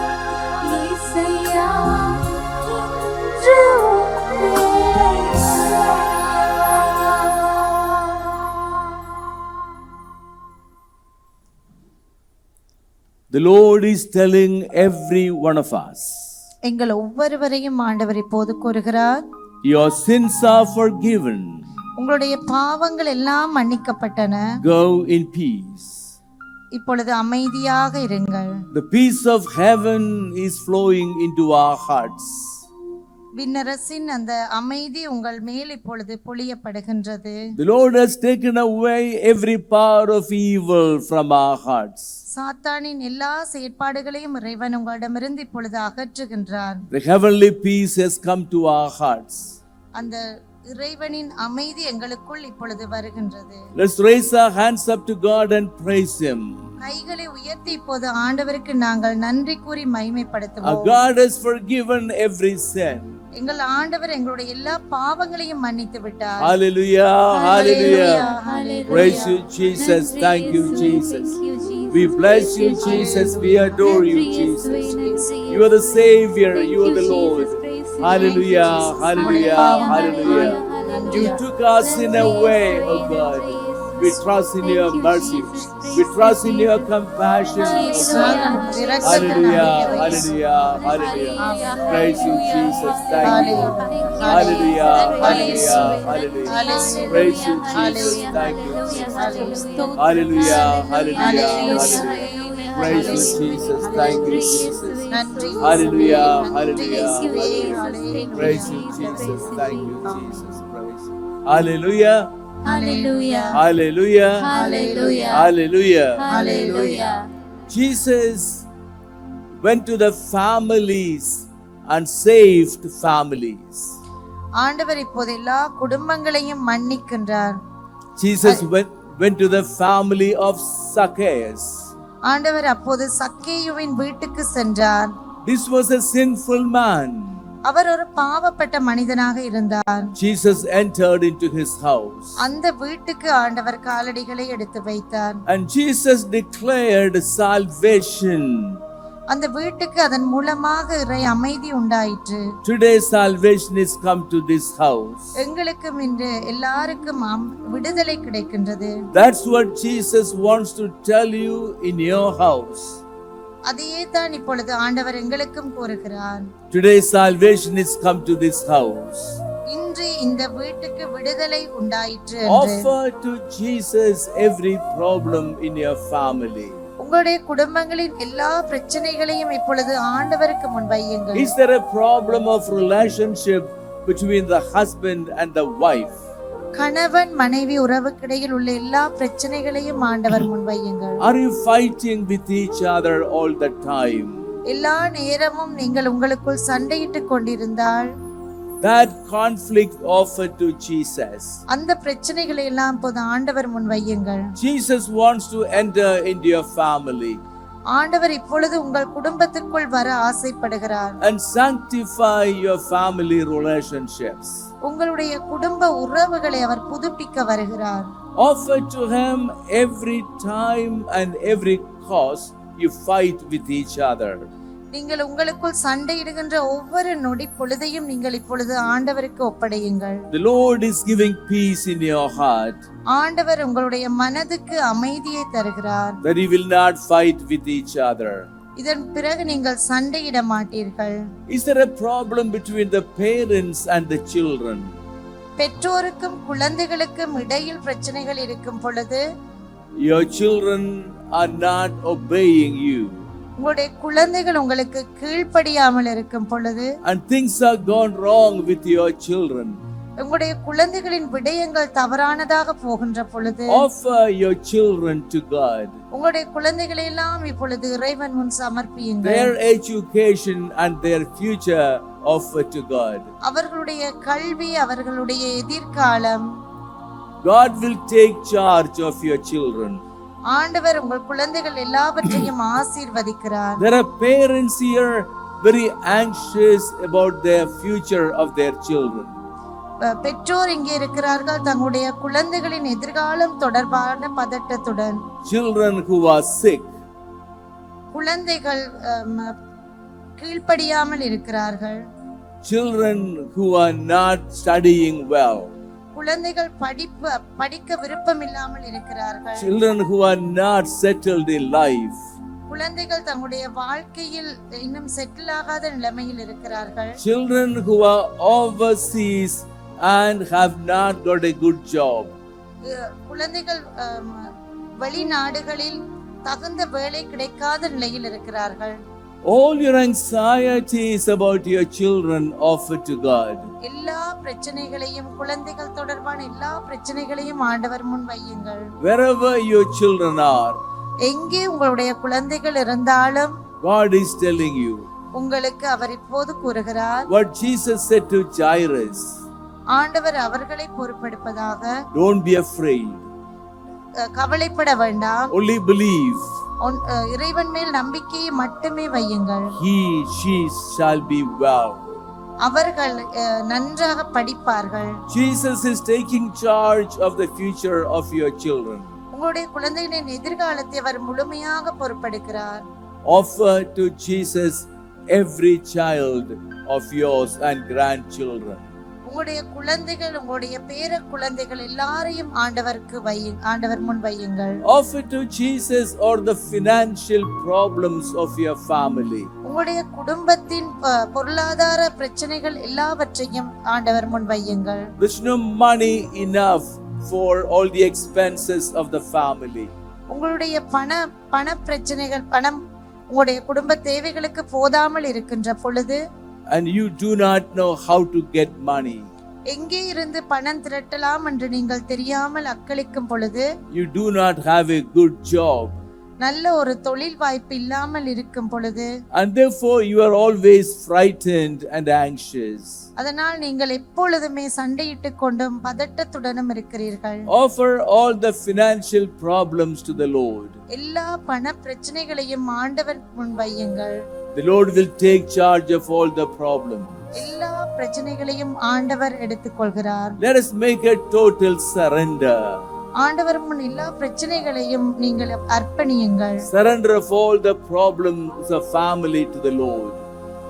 இயேசையா இன்று
The Lord is telling every one of us,
எங்கள் ஒவ்வொருவரையும் ஆண்டவர் இப்போது கூறுகிறார்,
your sins are forgiven.
உங்களுடைய பாவங்கள் எல்லாம் மன்னிக்கப்பட்டன.
Go in peace.
இப்பொழுது அமைதியாக இருங்கள்.
The peace of heaven is flowing into our hearts.
விண்ணரசின் அந்த அமைதி உங்கள் மேல் இப்பொழுது பொழியப்படுகின்றது.
The Lord has taken away every power of evil from our hearts.
சாத்தானின் எல்லா செயற்பாடுகளையும் இறைவன் உங்களிடமிருந்து இப்பொழுது அகற்றுகின்றார்.
The heavenly peace has come to our hearts.
அந்த இறைவனின் அமைதி எங்களுக்குள் இப்பொழுது வருகின்றது.
Let's raise our hands up to God and praise Him.
கைகளை உயர்த்தி இப்போது ஆண்டவருக்கு நாங்கள் நன்றி கூறி
Our
மகிமைப்படுத்துவோம்.
God has forgiven every sin.
எங்கள் ஆண்டவர் எங்களுடைய எல்லா பாவங்களையும் மன்னித்து விட்டார்.
Hallelujah, hallelujah.
Hallelujah.
Praise you, Jesus. Thank you, Jesus. We bless you, Jesus. We adore you, Jesus. You are the Savior. You are the Lord. Hallelujah, hallelujah, hallelujah. You took our sin away, oh God. We trust in your mercy. We trust in your compassion, oh God. Hallelujah, hallelujah, hallelujah. Praise you, Jesus. Thank you. Hallelujah, hallelujah, hallelujah. Praise you, Jesus. Thank you, Jesus. Hallelujah, hallelujah, hallelujah. Praise you, Jesus. Thank you, Jesus. Hallelujah, hallelujah, hallelujah. Praise you, Jesus. Thank you, Jesus. Praise you. Hallelujah.
Hallelujah.
Hallelujah.
Hallelujah.
Hallelujah.
Hallelujah.
Jesus went to the families and saved families.
ஆண்டவர் இப்போது எல்லா குடும்பங்களையும் மன்னிக்கின்றார்.
Jesus went to the family of Zacchaeus.
ஆண்டவர் அப்போது சக்கேயுவின் வீட்டுக்கு சென்றார்.
This was a sinful man.
அவர் ஒரு பாவப்பட்ட மனிதனாக இருந்தார்.
Jesus entered into his house.
அந்த வீட்டுக்கு ஆண்டவர் காலடிகளை எடுத்து வைத்தார்.
And Jesus declared salvation.
அந்த வீட்டுக்கு அதன் மூலமாக இறை அமைதி உண்டாயிற்று.
Today salvation is come to this house.
எங்களுக்கும் இன்று எல்லாருக்கும் விடுதலை கிடைக்கின்றது.
That's what Jesus wants to tell you in your house.
அதையே தான் இப்பொழுது ஆண்டவர் எங்களுக்கும் கூறுகிறார்.
Today salvation is come to this house.
இன்று இந்த வீட்டுக்கு விடுதலை உண்டாயிற்று.
Offer to Jesus every problem in your family.
உங்களுடைய குடும்பங்களின் எல்லா பிரச்சனைகளையும் இப்பொழுது ஆண்டவருக்கு முன் வையுங்கள்.
Is there a problem of relationship between the husband and the wife?
கணவன் மனைவி உறவுக்கிடையில் உள்ள எல்லா பிரச்சனைகளையும் ஆண்டவர் முன் வையுங்கள்.
Are you fighting with each other all the time?
எல்லா நேரமும் நீங்கள் உங்களுக்குள் சண்டையிட்டுக் கொண்டிருந்தால்
That conflict offer to Jesus.
அந்த பிரச்சனைகளை எல்லாம் இப்போது ஆண்டவர் முன் வையுங்கள்.
Jesus wants to enter into your family.
ஆண்டவர் இப்பொழுது உங்கள் குடும்பத்திற்குள் வர ஆசைப்படுகிறார்.
And sanctify your family relationships.
உங்களுடைய குடும்ப உறவுகளை அவர் புதுப்பிக்க வருகிறார்.
Offer to him every time and every cause you fight with each other.
நீங்கள் உங்களுக்குள் சண்டையிடுகின்ற ஒவ்வொரு நொடி பொழுதையும் நீங்கள் இப்பொழுது ஆண்டவருக்கு ஒப்படையுங்கள்.
The Lord is giving peace in your heart.
ஆண்டவர் உங்களுடைய மனதுக்கு அமைதியை தருகிறார்.
That you will not fight with each other.
இதன் பிறகு நீங்கள் சண்டையிட மாட்டீர்கள்.
Is there a problem between the parents and the children?
பெற்றோருக்கும் குழந்தைகளுக்கும் இடையில் பிரச்சனைகள் இருக்கும் பொழுது
Your children are not obeying you.
உங்களுடைய குழந்தைகள் உங்களுக்கு கீழ்ப்படியாமல் இருக்கும் பொழுது
And things are gone wrong with your children.
உங்களுடைய குழந்தைகளின் விடயங்கள் தவறானதாக போகின்ற பொழுது
Offer your children to God.
உங்களுடைய குழந்தைகளை எல்லாம் இப்பொழுது இறைவன் முன் சமர்ப்பியுங்கள்.
Their education and their future offer to God.
அவர்களுடைய கல்வி, அவர்களுடைய எதிர்காலம்,
God will take charge of your children.
ஆண்டவர் உங்கள் குழந்தைகள் எல்லாவற்றையும் ஆசீர்வதிக்கிறார்.
There are parents here very anxious about their future of their children.
பெற்றோர் இங்கே இருக்கிறார்கள் தங்களுடைய குழந்தைகளின் எதிர்காலம் தொடர்பான பதட்டத்துடன்.
Children who are sick.
குழந்தைகள் கீழ்ப்படியாமல் இருக்கிறார்கள்.
Children who are not studying well.
குழந்தைகள் படிக்க விருப்பம் இல்லாமல் இருக்கிறார்கள்.
Children who are not settled in life.
குழந்தைகள் தங்களுடைய வாழ்க்கையில் இன்னும் செட்டில் ஆகாத நிலைமையில் இருக்கிறார்கள்.
Children who are overseas and have not got a good job.
குழந்தைகள் வெளிநாடுகளில் தகுந்த வேலை கிடைக்காத நிலையில் இருக்கிறார்கள்.
All your anxieties about your children offer to God.
எல்லா பிரச்சனைகளையும் குழந்தைகள் தொடர்பான எல்லா பிரச்சனைகளையும் ஆண்டவர் முன் வையுங்கள்.
Wherever your children are,
எங்கே உங்களுடைய குழந்தைகள் இருந்தாலும்
God is telling you
உங்களுக்கு அவர் இப்போது கூறுகிறார்,
what Jesus said to Jairus.
ஆண்டவர் அவர்களை பொறுப்பெடுப்பதாக.
Don't be afraid.
கவலைப்பட வேண்டாம்.
Only believe.
இறைவன் மேல் நம்பிக்கையை மட்டுமே வையுங்கள்.
She shall be well.
அவர்கள் நன்றாக படிப்பார்கள்.
Jesus is taking charge of the future of your children.
உங்களுடைய குழந்தைகளின் எதிர்காலத்தை அவர் முழுமையாக பொறுப்பெடுக்கிறார்.
Offer to Jesus every child of yours and grandchildren.
உங்களுடைய குழந்தைகள், உங்களுடைய பேர குழந்தைகள் எல்லாரையும் ஆண்டவர் முன் வையுங்கள்.
Offer to Jesus all the financial problems of your family.
உங்களுடைய குடும்பத்தின் பொருளாதார பிரச்சனைகள் எல்லாவற்றையும் ஆண்டவர் முன் வையுங்கள்.
There's no money enough for all the expenses of the family.
உங்களுடைய பண பிரச்சனைகள், உங்களுடைய குடும்ப தேவைகளுக்கு போதாமல் இருக்கின்ற பொழுது,
and you do not know how to get money.
எங்கே இருந்து பணம் திரட்டலாம் என்று நீங்கள் தெரியாமல் அக்களிக்கும் பொழுது,
you do not have a good job,
நல்ல ஒரு தொழில் வாய்ப்பு இல்லாமல் இருக்கும் பொழுது,
and therefore you are always frightened and anxious.
அதனால் நீங்கள் எப்பொழுதுமே சண்டையிட்டுக் கொண்டும் பதட்டத்துடனும் இருக்கிறீர்கள்.
Offer all the financial problems to the Lord.
எல்லா பண பிரச்சனைகளையும் ஆண்டவர் முன் வையுங்கள்.
The Lord will take charge of all the problems.
எல்லா பிரச்சனைகளையும் ஆண்டவர் எடுத்துக்கொள்கிறார்.
Let us make a total surrender.
ஆண்டவர் முன் எல்லா பிரச்சனைகளையும் நீங்கள் அர்ப்பணியுங்கள்.
Surrender of all the problems of family to the Lord.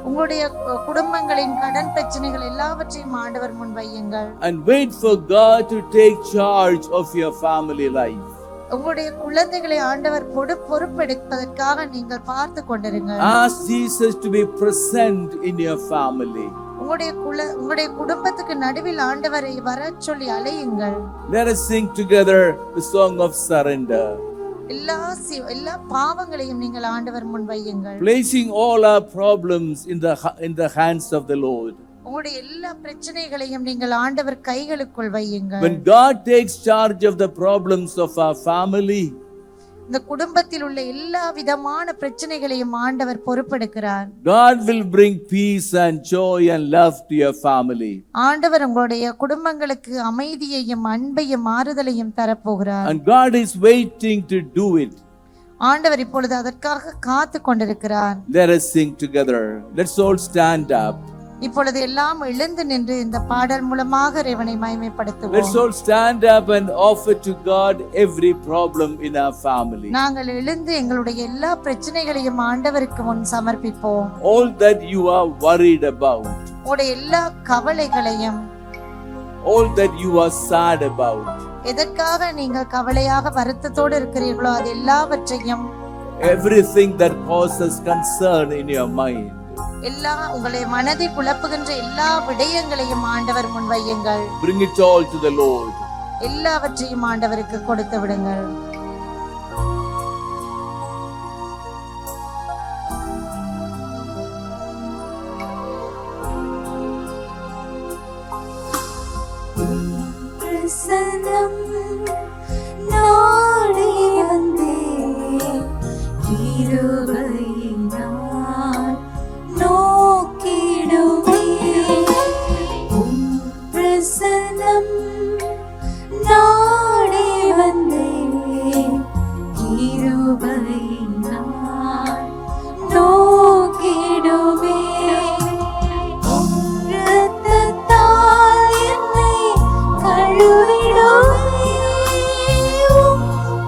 உங்களுடைய குடும்பங்களின் கடன் பிரச்சனைகள் எல்லாவற்றையும் ஆண்டவர் முன் வையுங்கள்.
And wait for God to take charge of your family life.
உங்களுடைய குழந்தைகளை ஆண்டவர் பொறுப்பெடுப்பதற்காக நீங்கள் பார்த்து கொண்டிருங்கள்.
Ask Jesus to be present in your family.
உங்களுடைய குடும்பத்துக்கு நடுவில் ஆண்டவரை வரச் சொல்லி அழையுங்கள்.
Let us sing together the song of surrender.
எல்லா பாவங்களையும் நீங்கள் ஆண்டவர் முன் வையுங்கள்.
Placing all our problems in the hands of the Lord.
உங்களுடைய எல்லா பிரச்சனைகளையும் நீங்கள் ஆண்டவர் கைகளுக்குள் வையுங்கள்.
When God takes charge of the problems of our family,
இந்த குடும்பத்தில் உள்ள எல்லா விதமான பிரச்சனைகளையும் ஆண்டவர் பொறுப்பெடுக்கிறார்.
God will bring peace and joy and love to your family.
ஆண்டவர் உங்களுடைய குடும்பங்களுக்கு அமைதியையும் அன்பையும் ஆறுதலையும் தரப்போகிறார்.
And God is waiting to do it.
ஆண்டவர் இப்பொழுது அதற்காக காத்து கொண்டிருக்கிறார்.
Let us sing together. Let's all stand up.
இப்பொழுது எல்லாம் எழுந்து நின்று இந்த பாடல் மூலமாக இறைவனை மகிமைப்படுத்துவோம்.
Let's all stand up and offer to God every problem in our family.
நாங்கள் எழுந்து எங்களுடைய எல்லா பிரச்சனைகளையும் ஆண்டவருக்கு முன் சமர்ப்பிப்போம்.
All that you are worried about.
உங்களுடைய எல்லா கவலைகளையும்,
all that you are sad about.
எதற்காக நீங்கள் கவலையாக வருத்தத்தோடு இருக்கிறீர்களோ அது எல்லாவற்றையும்,
everything that causes concern in your mind.
எல்லா உங்களுடைய மனதை குழப்புகின்ற எல்லா விடயங்களையும் ஆண்டவர் முன் வையுங்கள்.
Bring it all to the Lord.
எல்லாவற்றையும் ஆண்டவருக்கு கொடுத்து விடுங்கள்.
பிரசன்னம் நாடி வந்தே கிருபையினால் நோக்கிடுவே. பிரசன்னம் நாடி வந்தே கிருபையினால் நோக்கிடுவே.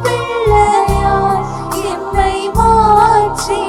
பிள்ளையாய் என்னை மாற்றி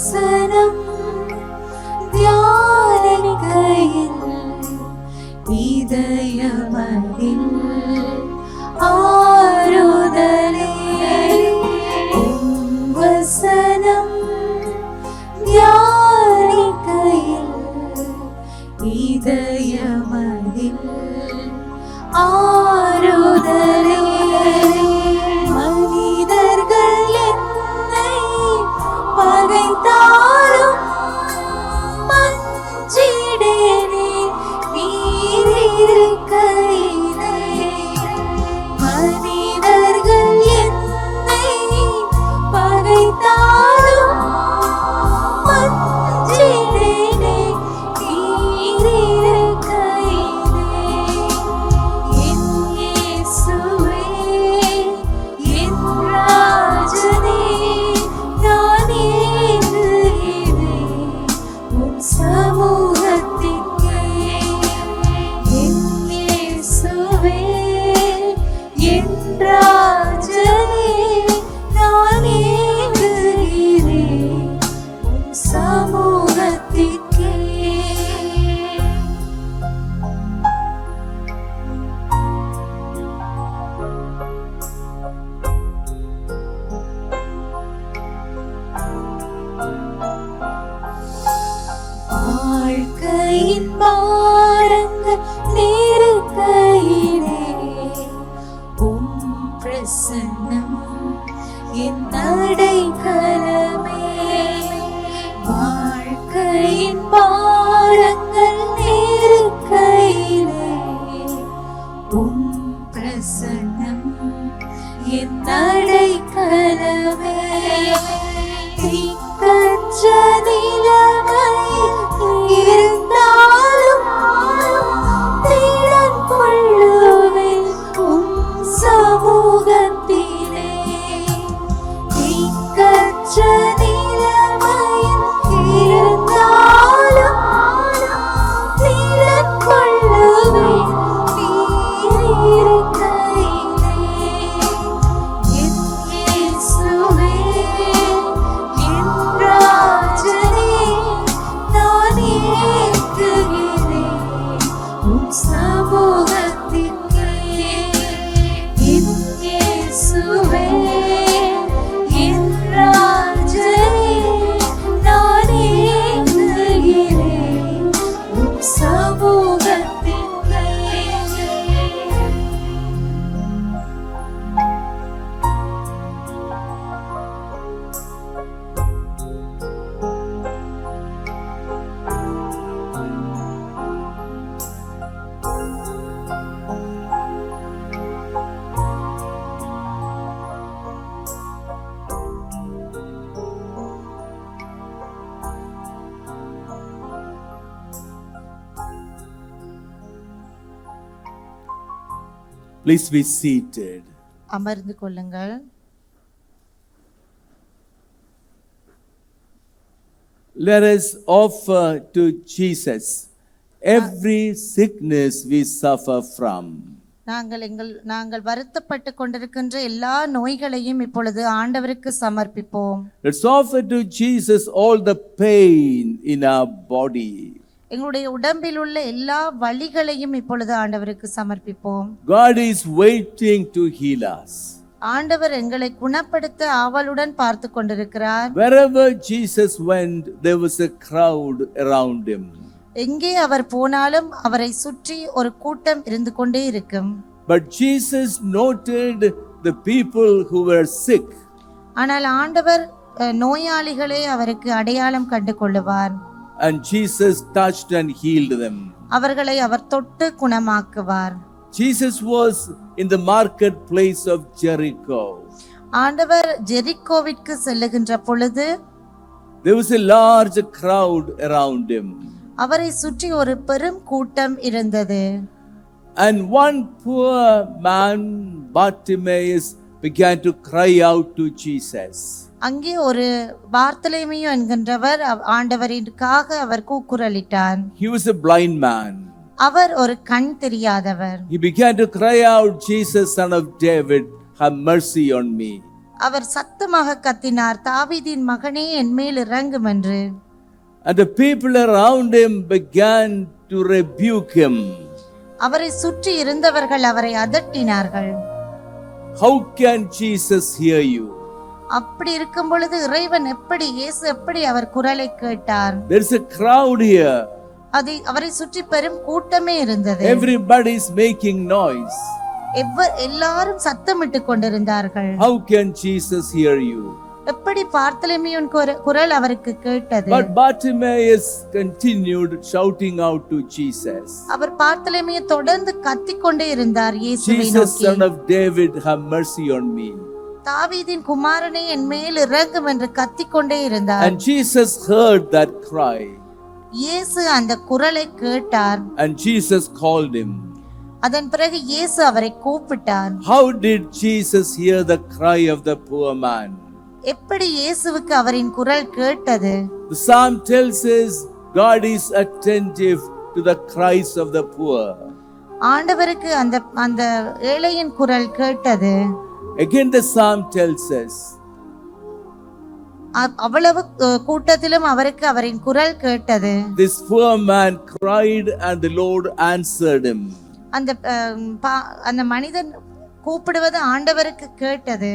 வசனம் தியானிக்கையில் இதயமதில் ஆறுதலே. உம் வசனம் தியானிக்கையில் இதயமதில் ஆறுதலே. மனிதர்கள் என்னை பகைத்தாலும் மஞ்சிடேனே நீர் இருக்கையிலே. மனிதர்கள் என்னை பகைத்தாலும் மஞ்சிடேனே நீர் இருக்கையிலே. என் இயேசுவே, என் ராஜனே, நான் ஏங்குகிறேன் உம் சமூகத்திற்கே. என் இயேசுவே, என் ராஜனே, நான் ஏங்குகிறேன் உம் சமூகத்திற்கே. வாழ்க்கையின் பாரங்கள் நெருக்கையிலே உம் பிரசன்னம் என் அடைக்கலமே. வாழ்க்கையின் பாரங்கள் நெருக்கையிலே உம் பிரசன்னம் என் அடைக்கலமே. திக்கற்ற நிலைமையில் இருந்தாலும் திடன் கொள்ளுவேன் உம் சமூகத்திலே. திக்கற்ற நிலைமையில் இருந்தாலும் திடன் கொள்ளுவேன் நீர் இருக்கையிலே. என் இயேசுவே, என் ராஜனே, நான் ஏங்குகிறேன் உம் சமூகத்திற்கே. என் இயேசுவே, என் ராஜனே, நான் ஏங்குகிறேன் உம் சமூகத்திற்கே.
Please be seated.
அமர்ந்து கொள்ளுங்கள்.
Let us offer to Jesus every sickness we suffer from.
நாங்கள் வருத்தப்பட்டு கொண்டிருக்கின்ற எல்லா நோய்களையும் இப்பொழுது ஆண்டவருக்கு சமர்ப்பிப்போம்.
Let's offer to Jesus all the pain in our body.
எங்களுடைய உடம்பில் உள்ள எல்லா வலிகளையும் இப்பொழுது ஆண்டவருக்கு சமர்ப்பிப்போம்.
God is waiting to heal us.
ஆண்டவர் எங்களை குணப்படுத்த ஆவலுடன் பார்த்து கொண்டிருக்கிறார்.
Wherever Jesus went, there was a crowd around him.
எங்கே அவர் போனாலும் அவரை சுற்றி ஒரு கூட்டம் இருந்து கொண்டே இருக்கும்.
But Jesus noted the people who were sick.
ஆனால் ஆண்டவர் நோயாளிகளை அவருக்கு அடையாளம் கண்டு கொள்ளுவார்.
And Jesus touched and healed them.
அவர்களை அவர் தொட்டு குணமாக்குவார்.
Jesus was in the marketplace of Jericho.
ஆண்டவர் ஜெரிக்கோவிற்கு செல்லுகின்ற பொழுது
There was a large crowd around him.
அவரை சுற்றி ஒரு பெரும் கூட்டம் இருந்தது.
And one poor man, Bartimaeus, began to cry out to Jesus.
அங்கே ஒரு பார்த்தலேமியு என்கின்றவர் ஆண்டவரிற்காக அவர் கூக்குரலிட்டார்.
He was a blind man.
அவர் ஒரு கண் தெரியாதவர்.
He began to cry out, Jesus, son of David, have mercy on me.
அவர் சத்தமாக கத்தினார், தாவீதின் மகனே என் மேல் இறங்கும் என்று.
And the people around him began to rebuke him.
அவரை சுற்றி இருந்தவர்கள் அவரை அதட்டினார்கள்.
How can Jesus hear you?
அப்படி இருக்கும் பொழுது இறைவன் எப்படி, இயேசு எப்படி அவர் குரலை கேட்டார்?
There's a crowd here.
அவரை சுற்றி பெரும் கூட்டமே இருந்தது.
Everybody is making noise.
எல்லாரும் சத்தமிட்டு கொண்டிருந்தார்கள்.
How can Jesus hear you?
எப்படி பார்த்தலமேயுவின் குரல் அவருக்கு கேட்டது?
But Bartimaeus continued shouting out to Jesus.
அவர் பார்த்தலமேயை தொடர்ந்து கத்திக்கொண்டே இருந்தார் இயேசுவை
Jesus,
நோக்கி.
son of David, have mercy on me.
தாவீதின் குமாரனே என் மேல் இறங்கும் என்று கத்திக்கொண்டே இருந்தார்.
And Jesus heard that cry.
இயேசு அந்த குரலை கேட்டார்.
And Jesus called him.
அதன் பிறகு இயேசு அவரை கூப்பிட்டார்.
How did Jesus hear the cry of the poor man?
எப்படி இயேசுவுக்கு அவரின் குரல் கேட்டது?
The psalm tells us God is attentive to the cries of the poor.
ஆண்டவருக்கு அந்த ஏழையின் குரல் கேட்டது.
Again the psalm tells us
அவ்வளவு கூட்டத்திலும் அவருக்கு அவரின் குரல் கேட்டது.
this poor man cried and the Lord answered him.
அந்த மனிதன் கூப்பிடுவது ஆண்டவருக்கு கேட்டது.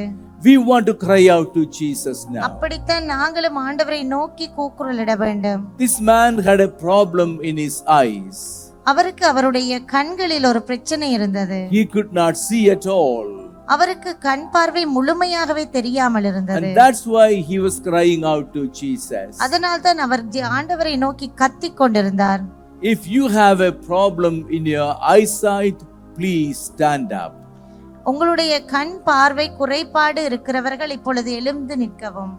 We want to cry out to Jesus now.
அப்படித்தான் நாங்களும் ஆண்டவரை நோக்கி கூக்குரலிட வேண்டும்.
This man had a problem in his eyes.
அவருக்கு அவருடைய கண்களில் ஒரு பிரச்சனை இருந்தது.
He could not see at all.
அவருக்கு கண் பார்வை முழுமையாகவே தெரியாமல் இருந்தது.
And that's why he was crying out to Jesus.
அதனால்தான் அவர் ஆண்டவரை நோக்கி கத்திக் கொண்டிருந்தார்.
If you have a problem in your eyesight, please stand up.
உங்களுடைய கண் பார்வை குறைபாடு இருக்கிறவர்கள் இப்பொழுது எழுந்து நிற்கவும்.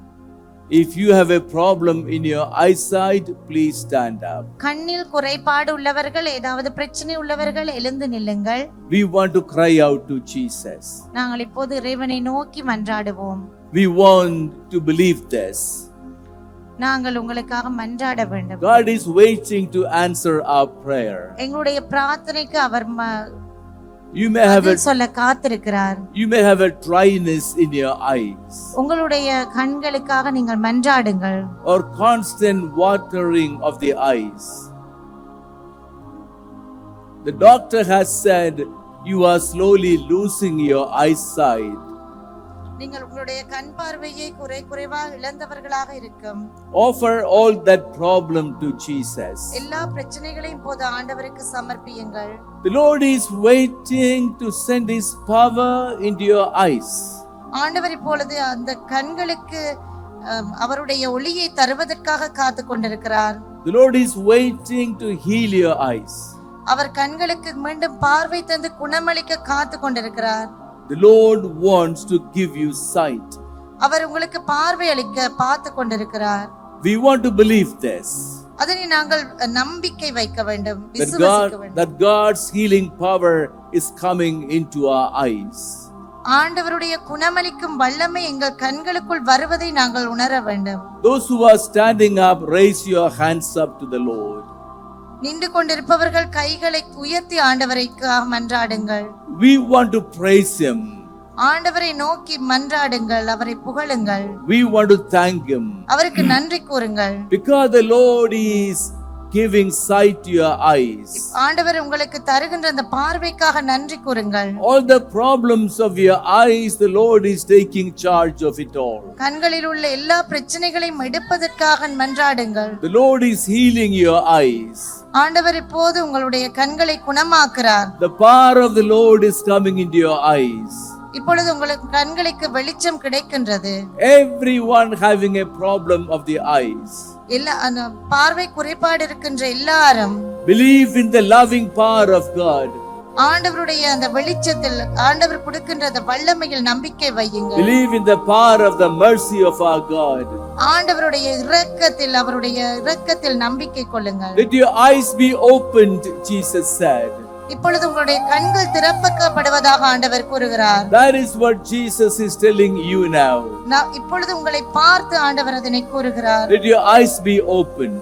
If you have a problem in your eyesight, please stand up.
கண்ணில் குறைபாடு உள்ளவர்கள், ஏதாவது பிரச்சனை உள்ளவர்கள் எழுந்து நில்லுங்கள்.
We want to cry out to Jesus.
நாங்கள் இப்போது இறைவனை நோக்கி மன்றாடுவோம்.
We want to believe this.
நாங்கள் உங்களுக்காக மன்றாட வேண்டும்.
God is waiting to answer our prayer.
எங்களுடைய பிரார்த்தனைக்கு அவர்
You may have a dryness in your eyes.
உங்களுடைய கண்களுக்காக நீங்கள் மன்றாடுங்கள்.
Or constant watering of the eyes. The doctor has said you are slowly losing your eyesight.
நீங்கள் உங்களுடைய கண் பார்வையை குறைவாக இழந்தவர்களாக இருக்கும்.
Offer all that problem to Jesus.
எல்லா பிரச்சனைகளையும் இப்போது ஆண்டவருக்கு சமர்ப்பியுங்கள்.
The Lord is waiting to send his power into your eyes.
ஆண்டவர் இப்பொழுது அந்த கண்களுக்கு அவருடைய ஒளியை தருவதற்காக காத்து கொண்டிருக்கிறார்.
The Lord is waiting to heal your eyes.
அவர் கண்களுக்கு மீண்டும் பார்வை தந்து குணமளிக்க காத்து கொண்டிருக்கிறார்.
The Lord wants to give you sight.
அவர் உங்களுக்கு பார்வை அளிக்க பார்த்து கொண்டிருக்கிறார்.
We want to believe this.
அதனை நாங்கள் நம்பிக்கை வைக்க வேண்டும், விசுவாசிக்க வேண்டும்.
That God's healing power is coming into our eyes.
ஆண்டவருடைய குணமளிக்கும் வல்லமை எங்கள் கண்களுக்குள் வருவதை நாங்கள் உணர வேண்டும்.
Those who are standing up, raise your hands up to the Lord.
நின்று கொண்டிருப்பவர்கள் கைகளை உயர்த்தி ஆண்டவரை மன்றாடுங்கள்.
We want to praise him.
ஆண்டவரை நோக்கி மன்றாடுங்கள், அவரை புகழுங்கள்.
We want to thank him.
அவருக்கு நன்றி கூறுங்கள்.
Because the Lord is giving sight to your eyes.
ஆண்டவர் உங்களுக்கு தருகின்ற அந்த பார்வைக்காக நன்றி கூறுங்கள்.
All the problems of your eyes, the Lord is taking charge of it all.
கண்களில் உள்ள எல்லா பிரச்சனைகளையும் எடுப்பதற்காக மன்றாடுங்கள்.
The Lord is healing your eyes.
ஆண்டவர் இப்போது உங்களுடைய கண்களை குணமாக்குறார்.
The power of the Lord is coming into your eyes.
இப்பொழுது உங்களுக்கு கண்களுக்கு வெளிச்சம் கிடைக்கின்றது.
Everyone having a problem of the eyes.
எல்லா பார்வை குறைபாடு இருக்கின்ற எல்லாரும்
believe in the loving power of God.
ஆண்டவருடைய அந்த வெளிச்சத்தில் ஆண்டவர் கொடுக்கின்ற அந்த வல்லமையில் நம்பிக்கை வையுங்கள்.
Believe in the power of the mercy of our God.
ஆண்டவருடைய இரக்கத்தில், அவருடைய இரக்கத்தில் நம்பிக்கை கொள்ளுங்கள்.
Let your eyes be opened, Jesus said.
இப்பொழுது உங்களுடைய கண்கள் திறக்கப்படுவதாக ஆண்டவர் கூறுகிறார்.
That is what Jesus is telling you now.
இப்பொழுது உங்களை பார்த்து ஆண்டவர் அதனை கூறுகிறார்.
Let your eyes be opened.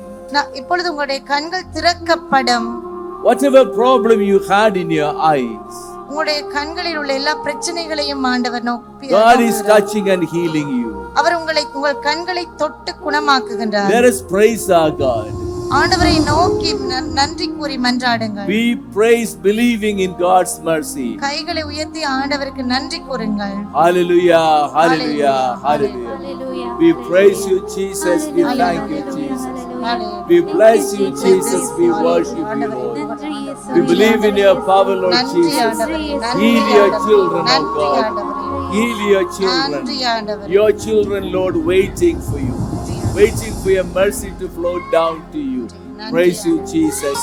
இப்பொழுது உங்களுடைய கண்கள் திறக்கப்படும்.
Whatever problem you had in your eyes,
உங்களுடைய கண்களில் உள்ள எல்லா பிரச்சனைகளையும் ஆண்டவர்
God is touching and healing you.
அவர் உங்கள் கண்களை தொட்டு குணமாக்குகின்றார்.
Let us praise our God.
ஆண்டவரை நோக்கி நன்றி கூறி மன்றாடுங்கள்.
We praise believing in God's mercy.
கைகளை உயர்த்தி ஆண்டவருக்கு நன்றி கூறுங்கள்.
Hallelujah, hallelujah, hallelujah. We praise you, Jesus. We thank you, Jesus. We bless you, Jesus. We worship you, Lord. We believe in your power, Lord Jesus. Heal your children, oh God. Heal your children. Your children, Lord, waiting for you. Waiting for your mercy to flow down to you. Praise you, Jesus.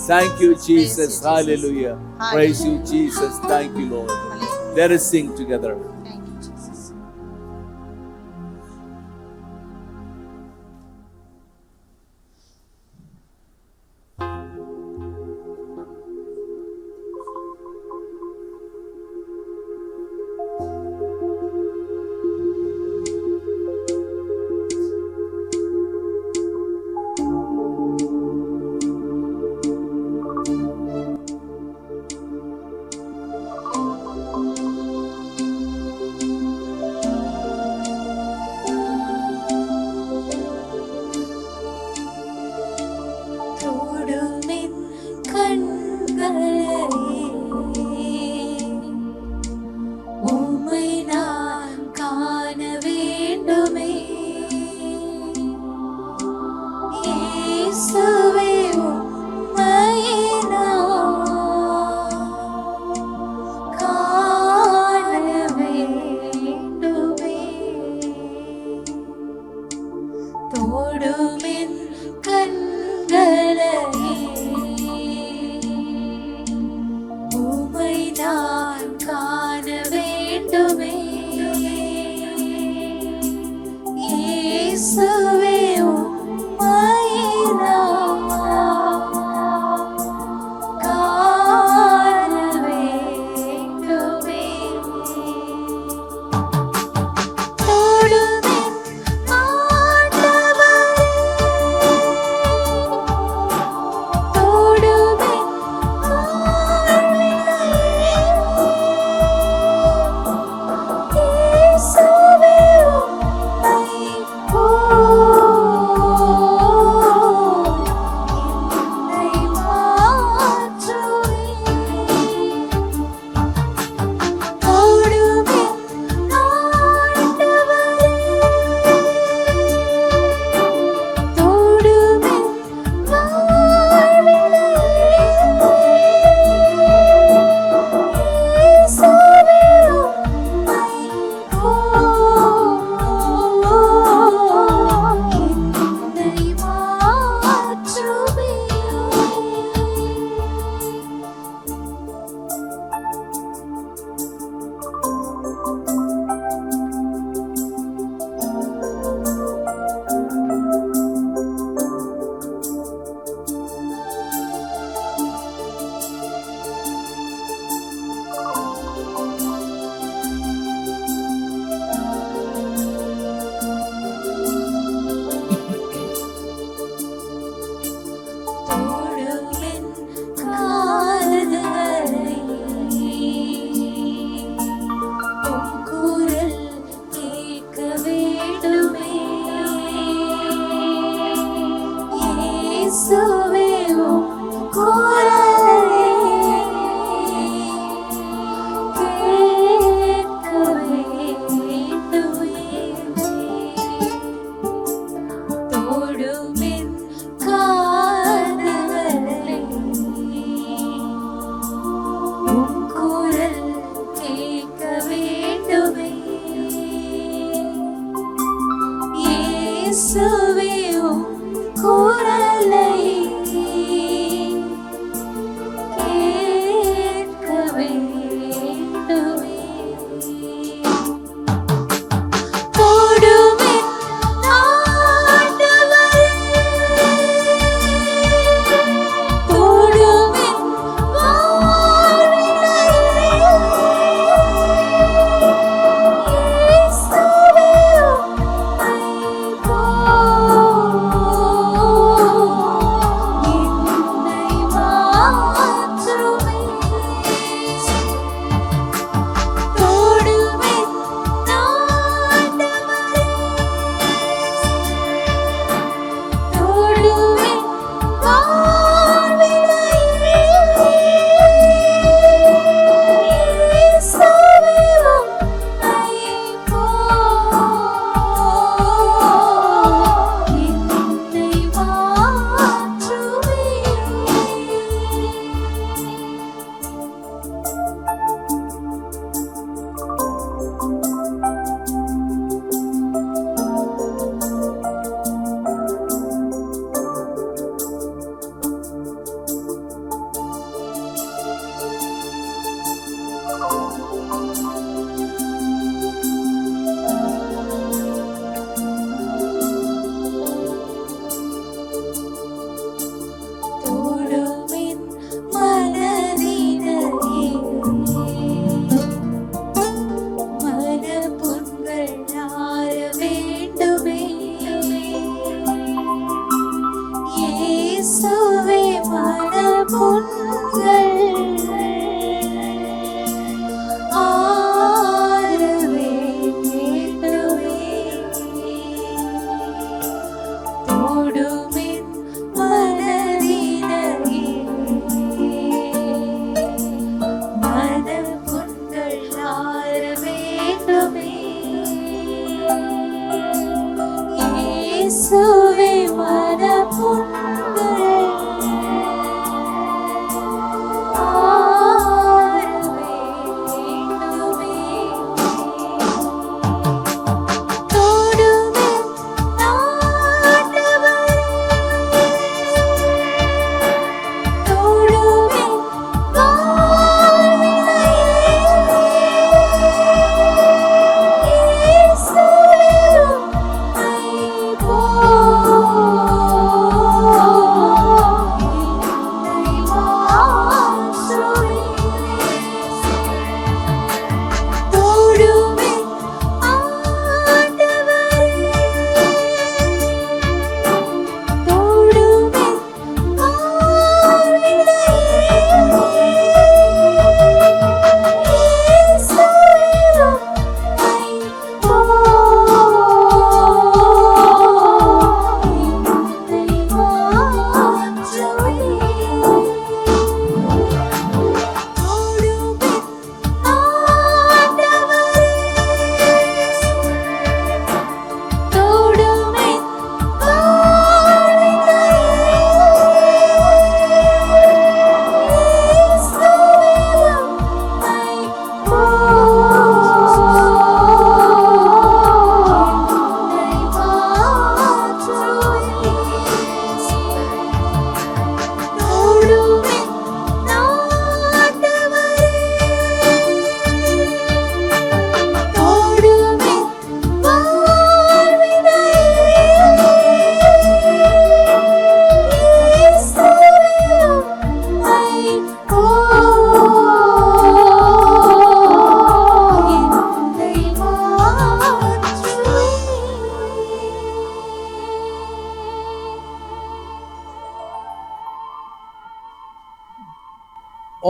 Thank you, Jesus. Hallelujah. Praise you, Jesus. Thank you, Lord. Let us sing together.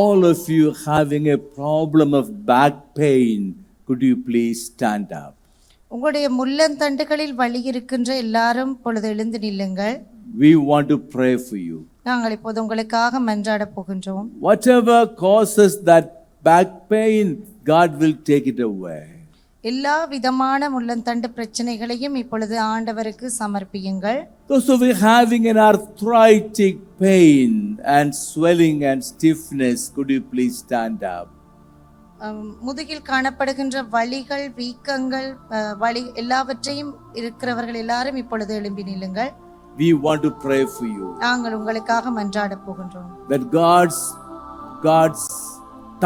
all of you having a problem of back pain, could you please stand up?
உங்களுடைய முள்ளந்தண்டுகளில் வலி இருக்கின்ற எல்லாரும் பொழுது எழுந்து நில்லுங்கள்.
We want to pray for you.
நாங்கள் இப்போது உங்களுக்காக மன்றாட போகின்றோம்.
Whatever causes that back pain, God will take it away.
எல்லா விதமான முள்ளந்தண்டு பிரச்சனைகளையும் இப்பொழுது ஆண்டவருக்கு சமர்ப்பியுங்கள்.
Those who are having an arthritic pain and swelling and stiffness, could you please stand up?
முதுகில் காணப்படுகின்ற வலிகள், வீக்கங்கள், வலி எல்லாவற்றையும் இருக்கிறவர்கள் எல்லாரும் இப்பொழுது எழும்பி நில்லுங்கள்.
We want to pray for you.
நாங்கள் உங்களுக்காக மன்றாட போகின்றோம்.
That God's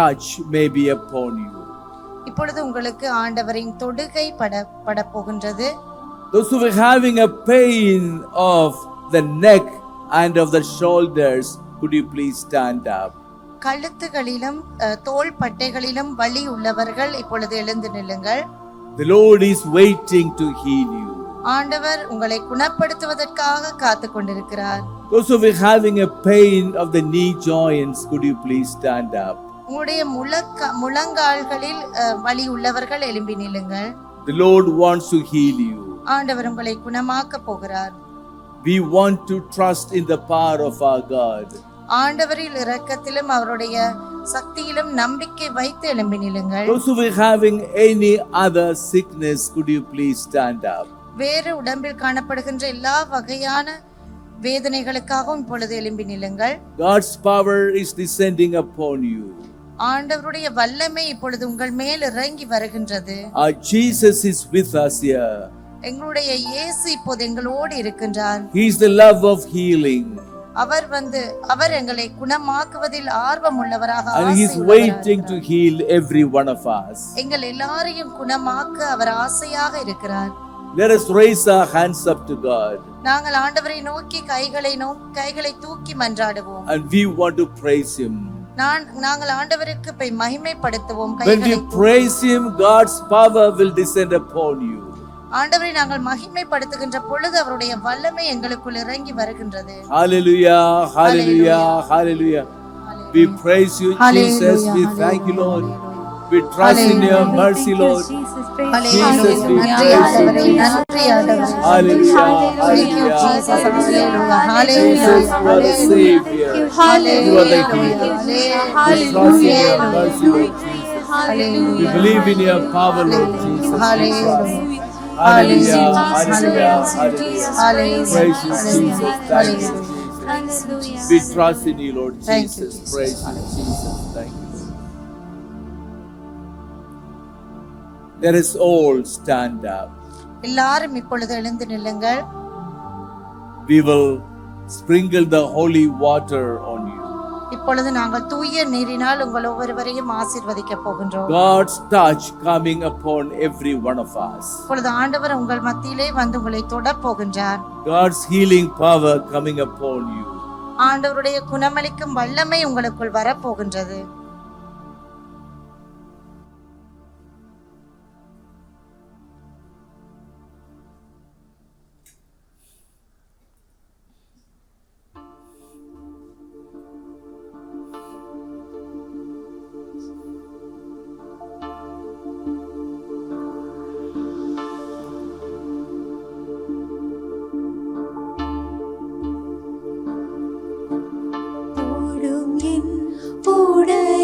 touch may be upon you.
இப்பொழுது உங்களுக்கு ஆண்டவரின் தொடுகை பட போகின்றது.
Those who are having a pain of the neck and of the shoulders, could you please stand up?
கழுத்துகளிலும் தோள் பட்டைகளிலும் வலி உள்ளவர்கள் இப்பொழுது எழுந்து நில்லுங்கள்.
The Lord is waiting to heal you.
ஆண்டவர் உங்களை குணப்படுத்துவதற்காக காத்து கொண்டிருக்கிறார்.
Those who are having a pain of the knee joints, could you please stand up?
உங்களுடைய முழங்கால்களில் வலி உள்ளவர்கள் எழும்பி நில்லுங்கள்.
The Lord wants to heal you.
ஆண்டவர் உங்களை குணமாக்க போகிறார்.
We want to trust in the power of our God.
ஆண்டவரில் இரக்கத்திலும் அவருடைய சக்தியிலும் நம்பிக்கை வைத்து எழும்பி நில்லுங்கள்.
Those who are having any other sickness, could you please stand up?
வேறு உடம்பில் காணப்படுகின்ற எல்லா வகையான வேதனைகளுக்காகவும் இப்பொழுது எழும்பி நில்லுங்கள்.
God's power is descending upon you.
ஆண்டவருடைய வல்லமை இப்பொழுது உங்கள் மேல் இறங்கி வருகின்றது.
Our Jesus is with us here.
எங்களுடைய இயேசு இப்போது எங்களோடு இருக்கின்றார்.
He is the love of healing.
அவர் எங்களை குணமாக்குவதில் ஆர்வம் உள்ளவராக
and he is waiting to heal every one of us.
எங்கள் எல்லாரையும் குணமாக்க அவர் ஆசையாக இருக்கிறார்.
Let us raise our hands up to God.
நாங்கள் ஆண்டவரை நோக்கி கைகளை தூக்கி மன்றாடுவோம்.
And we want to praise him.
நாங்கள் ஆண்டவருக்கு போய் மகிமைப்படுத்துவோம்.
When we praise him, God's power will descend upon you.
ஆண்டவரை நாங்கள் மகிமைப்படுத்துகின்ற பொழுது அவருடைய வல்லமை எங்களுக்குள் இறங்கி வருகின்றது.
Hallelujah, hallelujah, hallelujah. We praise you, Jesus. We thank you, Lord. We trust in your mercy, Lord. Jesus, we praise you. Hallelujah, hallelujah.
Jesus,
Jesus, you are the Savior. You are the Healer. We trust in your mercy, Lord Jesus. We believe in your power, Lord Jesus. Hallelujah, hallelujah, hallelujah. Praise you, Jesus. Thank you, Jesus. We trust in you, Lord Jesus. Praise you, Jesus. Thank you. Let us all stand up.
எல்லாரும் இப்பொழுது எழுந்து நில்லுங்கள்.
We will sprinkle the holy water on you.
இப்பொழுது நாங்கள் தூய நீரினால் உங்கள் ஒவ்வொருவரையும் ஆசீர்வதிக்க போகின்றோம்.
God's touch coming upon every one of us.
இப்பொழுது ஆண்டவர் உங்கள் மத்தியிலே வந்து உங்களை தொட போகின்றார்.
God's healing power coming upon you.
ஆண்டவருடைய குணமளிக்கும் வல்லமை உங்களுக்குள் வர போகின்றது.
உடல்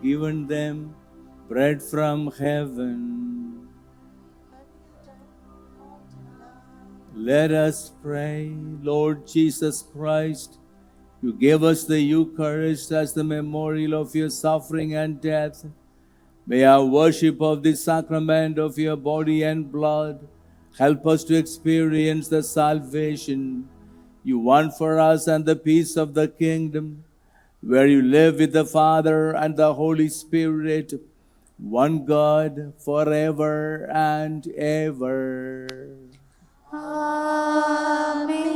given them bread from heaven. Let us pray. Lord Jesus Christ, you gave us the Eucharist as the memorial of your suffering and death. May our worship of this sacrament of your body and blood help us to experience the salvation you won for us and the peace of the kingdom, where you live with the Father and the Holy Spirit, one God, forever and ever.
Amen.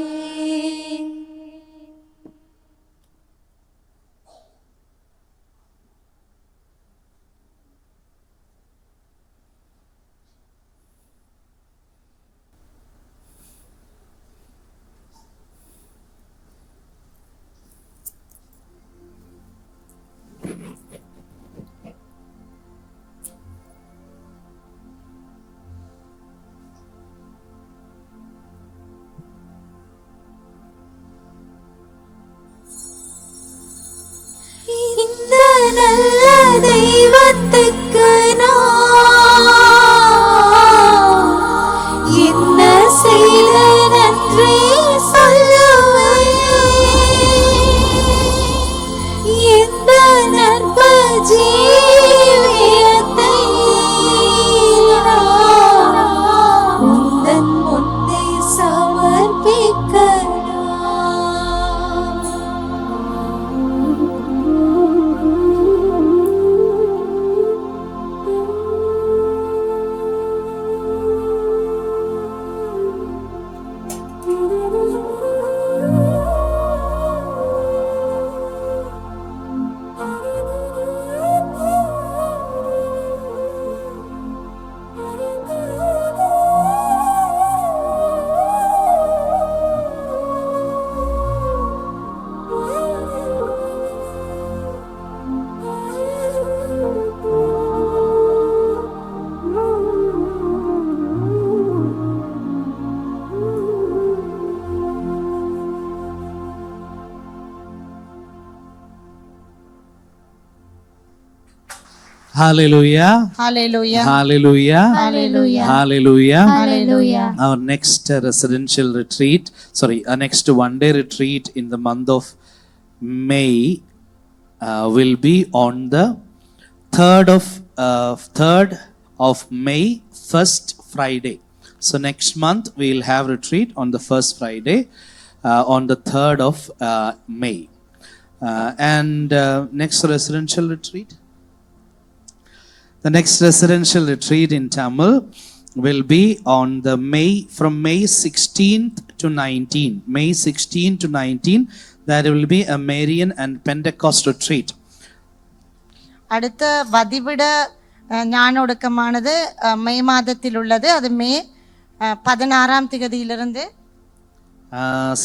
இந்த நல்ல தெய்வத்துக்கு நான் என்ன செய்த நன்றி சொல்லுவேன். இந்த நற்ப ஜீவியத்தை நான் உந்தன் முன்னே சமர்ப்பிக்கலாம்.
Hallelujah.
Hallelujah.
Hallelujah.
Hallelujah.
Hallelujah.
Hallelujah.
Our next residential retreat, our next one-day retreat in the month of May will be on the 3rd of May, first Friday. So next month we will have retreat on the first Friday, on the 3rd of May. And next residential retreat. The next residential retreat in Tamil will be on the from May 16th to 19th. May 16th to 19th, there will be a Marian and Pentecost retreat.
அடுத்த வதிவிட ஞானொடுக்கமானது மே மாதத்தில் உள்ளது. அது மே 16ஆம் திகதியிலிருந்து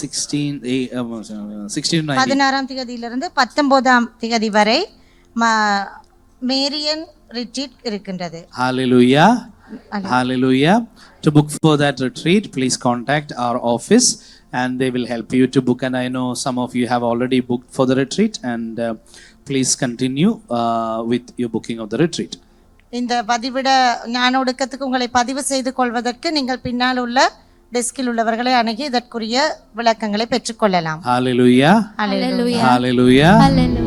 16ஆம் திகதியிலிருந்து 19ஆம் திகதி வரை Marian retreat இருக்கின்றது.
Hallelujah. Hallelujah. To book for that retreat, please contact our office and they will help you to book. And I know some of you have already booked for the retreat, and please continue with your booking of the retreat.
இந்த பதிவிட ஞானொடுக்கத்துக்கு உங்களை பதிவு செய்து கொள்வதற்கு நீங்கள் பின்னால் உள்ள டெஸ்கில் உள்ளவர்களை அணுகி இதற்குரிய விளக்கங்களை பெற்றுக்கொள்ளலாம்.
Hallelujah.
Hallelujah.
Hallelujah.
Hallelujah.